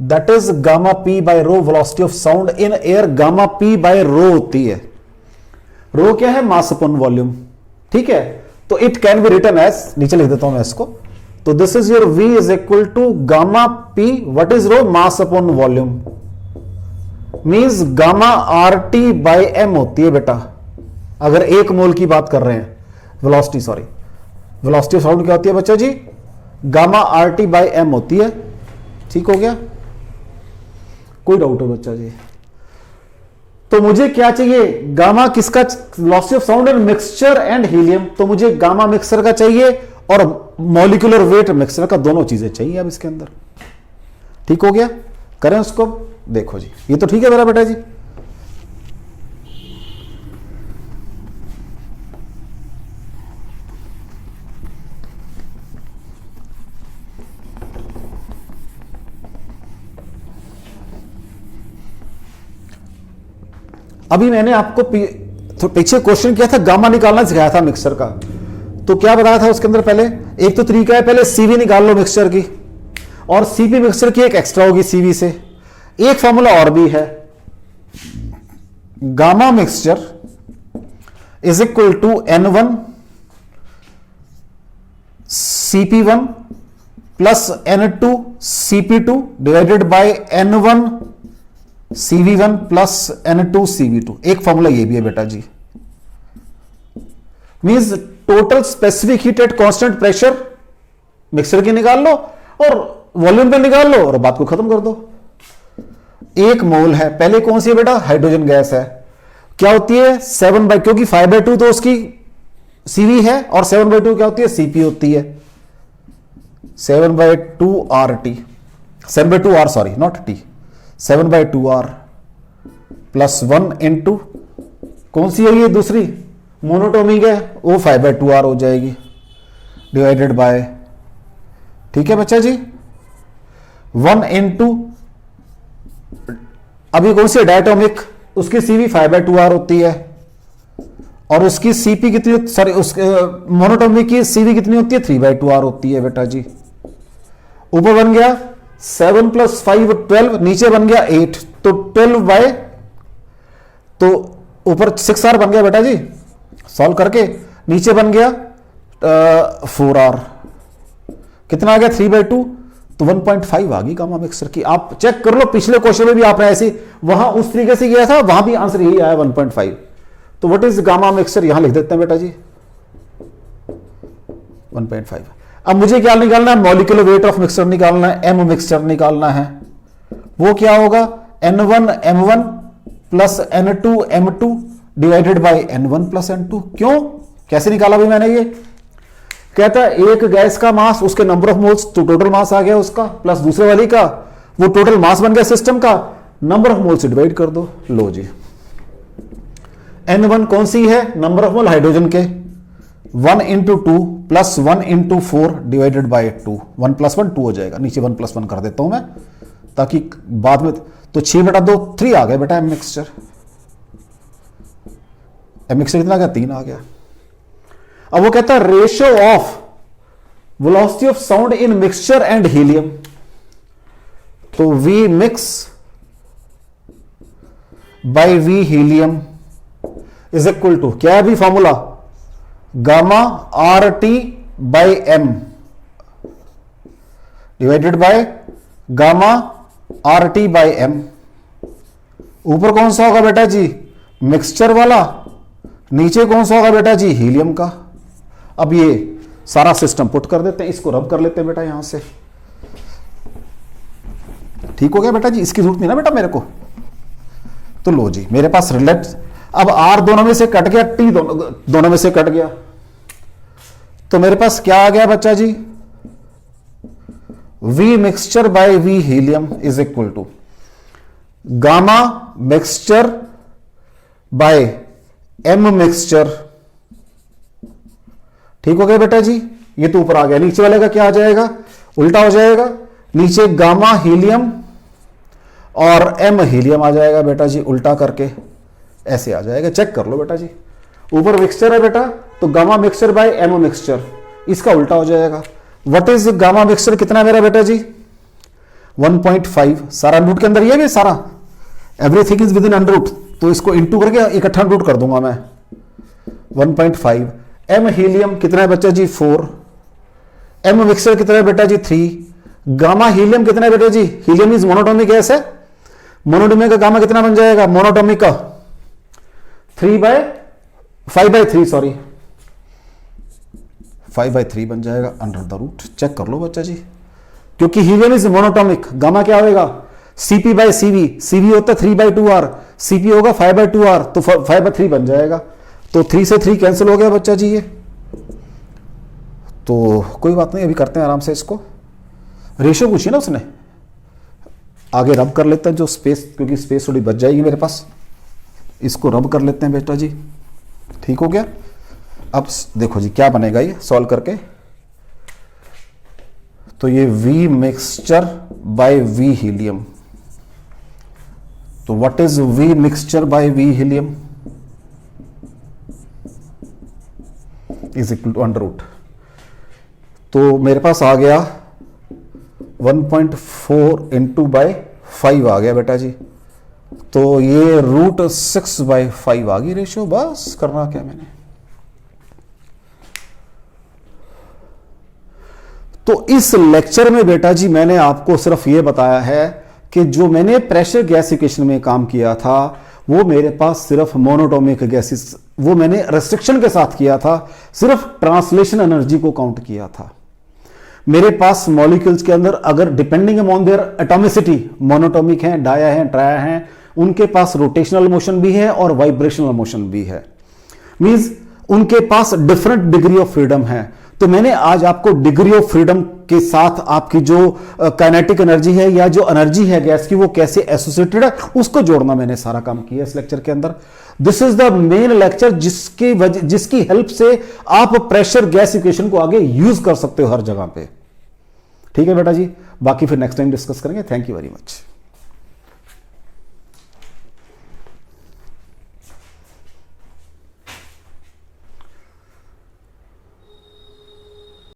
That is gamma p/ρ। Velocity of sound in air gamma p/ρ होती है। रो क्या है? Mass upon volume. ठीक है, तो it can be written as, नीचे लिख देता हूं मैं इसको। तो this is your v is equal to gamma p, what is rho? Mass upon volume. Means gamma RT/m होती है बेटा, अगर 1 मोल की बात कर रहे हैं। वेलोसिटी ऑफ साउंड क्या होती है बच्चा जी? गामा RT/m होती है। ठीक हो गया? कोई डाउट हो बच्चा जी? तो मुझे क्या चाहिए? गामा किसका? Velocity of sound in mixture and helium. तो मुझे गामा मिक्सर का चाहिए और मॉलिक्यूलर वेट मिक्सर का, दोनों चीजें चाहिए अब इसके अंदर। ठीक हो गया? करें उसको। देखो जी, ये तो ठीक है मेरा बेटा जी। अभी मैंने आपको पीछे क्वेश्चन किया था, गामा निकालना सिखाया था मिक्सचर का। तो क्या बताया था उसके अंदर? पहले एक तो तरीका है, पहले सीवी निकाल लो मिक्सचर की, और सीपी मिक्सचर की एक एक्स्ट्रा होगी सीवी से। एक फॉर्मूला और भी है, gamma mixture is equal to N1 CP1 plus N2 CP2 divided by N1 CV1 plus N2 CV2। एक फॉर्मूला ये भी है बेटा जी। Means total specific heat at constant pressure mixture की निकाल लो और वॉल्यूम पे निकाल लो और बात को खत्म कर दो। 1 मोल है, पहले कौन सी है बेटा? हाइड्रोजन गैस है। क्या होती है? 7/, क्योंकि 5/2 तो उसकी CV है, और 7/2 क्या होती है? CP होती है। 7/2 RT, 7/2 R, sorry not T, 7/2 R plus 1 × कौन सी है ये? दूसरी मोनोटोमिक है, वो 5/2 R हो जाएगी डिवाइडेड बाय। ठीक है बच्चा जी? 1 × अभी कौन सी है? डायटोमिक, उसकी CV 5/2 R होती है, और उसकी CP कितनी, सॉरी उसके मोनोटोमिक की CV कितनी होती है? 3/2 R होती है बेटा जी। ऊपर बन गया 7 + 5 12, नीचे बन गया 8, तो 12 तो ऊपर 6R बन गया बेटा जी। सॉल्व करके नीचे बन गया 4R, कितना आ गया? 3/2, तो 1.5 आ गई गामा मिक्सर की। आप चेक कर लो, पिछले क्वेश्चन में भी आपने ऐसे वहां उस तरीके से किया था, वहां भी आंसर यही आया 1.5। तो व्हाट इज गामा मिक्सचर यहां लिख देते हैं बेटा जी 1.5। अब मुझे क्या निकालना है, मॉलिक्यूलर वेट ऑफ मिक्सचर निकालना है, एम मिक्सचर निकालना है। वो क्या होगा, N1 M1 plus N2 M2 divided by N1 plus N2। क्यों, कैसे निकाला भी मैंने ये, कहता है एक गैस का मास उसके नंबर ऑफ मोल्स, तो टोटल मास आ गया उसका, प्लस दूसरे वाली का वो टोटल मास बन गया सिस्टम का, नंबर ऑफ मोल से डिवाइड कर दो। लो जी, N1 कौन सी है, नंबर ऑफ मोल हाइड्रोजन के, 1 into 2 plus 1 into 4 divided by 2, 1 plus 1 2 हो जाएगा, नीचे 1 प्लस 1 कर देता हूं मैं ताकि बाद में, तो 6/2 3 आ गया बेटा एम मिक्सचर। एम मिक्सचर कितना आ गया, 3 आ गया। अब वो कहता है ratio of velocity of sound in mixture and helium, तो V mix by V helium is equal to क्या है भी formula, gamma RT by M divided by gamma RT by M। ऊपर कौन सा होगा बेटा जी, मिक्सचर वाला, नीचे कौन सा होगा बेटा जी, हीलियम का। अब ये सारा सिस्टम पुट कर देते हैं, इसको रब कर लेते हैं बेटा यहां से, ठीक हो गया बेटा जी, इसकी जरूरत नहीं ना बेटा मेरे को। तो लो जी, मेरे पास रिलेट, अब R दोनों में से कट गया, T दोनों में से कट गया, तो मेरे पास क्या आ गया बच्चा जी, V mixture by V helium is equal to gamma mixture by M mixture. ठीक हो गया बेटा जी, ये तो ऊपर आ गया, नीचे वाले का क्या आ जाएगा, उल्टा हो जाएगा, नीचे गामा हीलियम और M हीलियम आ जाएगा बेटा जी, उल्टा करके ऐसे आ जाएगा, चेक कर लो बेटा जी। ऊपर मिक्सचर है बेटा, तो gamma mixture by M mixture, इसका उल्टा हो जाएगा। व्हाट इज गामा मिक्सचर कितना है मेरा बेटा जी, 1.5, सारा रूट के अंदर ये भी सारा, everything is within under root, तो इसको इंटू करके इकट्ठा रूट कर दूंगा मैं, 1.5। M हीलियम कितना है बच्चा जी, 4। M मिक्सचर कितना है बेटा जी, 3। गामा हीलियम कितना है बेटा जी, हीलियम इज मोनोटोमिक गैस है, मोनोटोमिक का गामा कितना बन जाएगा, मोनोटोमिक का 5/3 सॉरी 5/3 बन जाएगा अंडर द रूट। चेक कर लो बच्चा जी, क्योंकि हीलियम इज मोनोटोमिक, गामा क्या होगा, Cp/Cv, Cv होता है 3/2r, Cp होगा 5/2r, तो 5/3 बन जाएगा, तो 3 से 3 कैंसिल हो गया बच्चा जी ये। तो कोई बात नहीं, अभी करते हैं आराम से इसको, रेशियो पूछी ना उसने, आगे रब कर लेते हैं जो स्पेस, क्योंकि स्पेस थोड़ी बच जाएगी मेरे पास, इसको रब कर लेते हैं बेटा जी। ठीक हो गया, अब देखो जी क्या बनेगा ये सॉल्व करके, तो ये V mixture by V helium, तो what is V mixture by V helium is equal to under root, तो मेरे पास आ गया 1.4 इंटू बाय 5 आ गया बेटा जी, तो ये √6/5 आ गई रेशियो। बस करना क्या मैंने, तो इस लेक्चर में बेटा जी मैंने आपको सिर्फ ये बताया है कि जो मैंने प्रेशर गैसिफिकेशन में काम किया था वो मेरे पास सिर्फ मोनोटोमिक गैसेस, वो मैंने रेस्ट्रिक्शन के साथ किया था, सिर्फ ट्रांसलेशन एनर्जी को काउंट किया था। मेरे पास मॉलिक्यूल्स के अंदर अगर depending on their atomicity, monatomic हैं, डाया हैं, ट्राया हैं, उनके पास रोटेशनल मोशन भी है और वाइब्रेशनल मोशन भी है, मींस उनके पास डिफरेंट डिग्री ऑफ फ्रीडम है। तो मैंने आज आपको डिग्री ऑफ फ्रीडम के साथ आपकी जो काइनेटिक एनर्जी है या जो एनर्जी है गैस की वो कैसे एसोसिएटेड है उसको जोड़ना मैंने सारा काम किया इस लेक्चर के अंदर। This is the main lecture जिसकी हेल्प से आप प्रेशर गैसिफिकेशन को आगे यूज कर सकते हो हर जगह पे। ठीक है बेटा जी, बाकी फिर नेक्स्ट टाइम डिस्कस करेंगे। Thank you very much.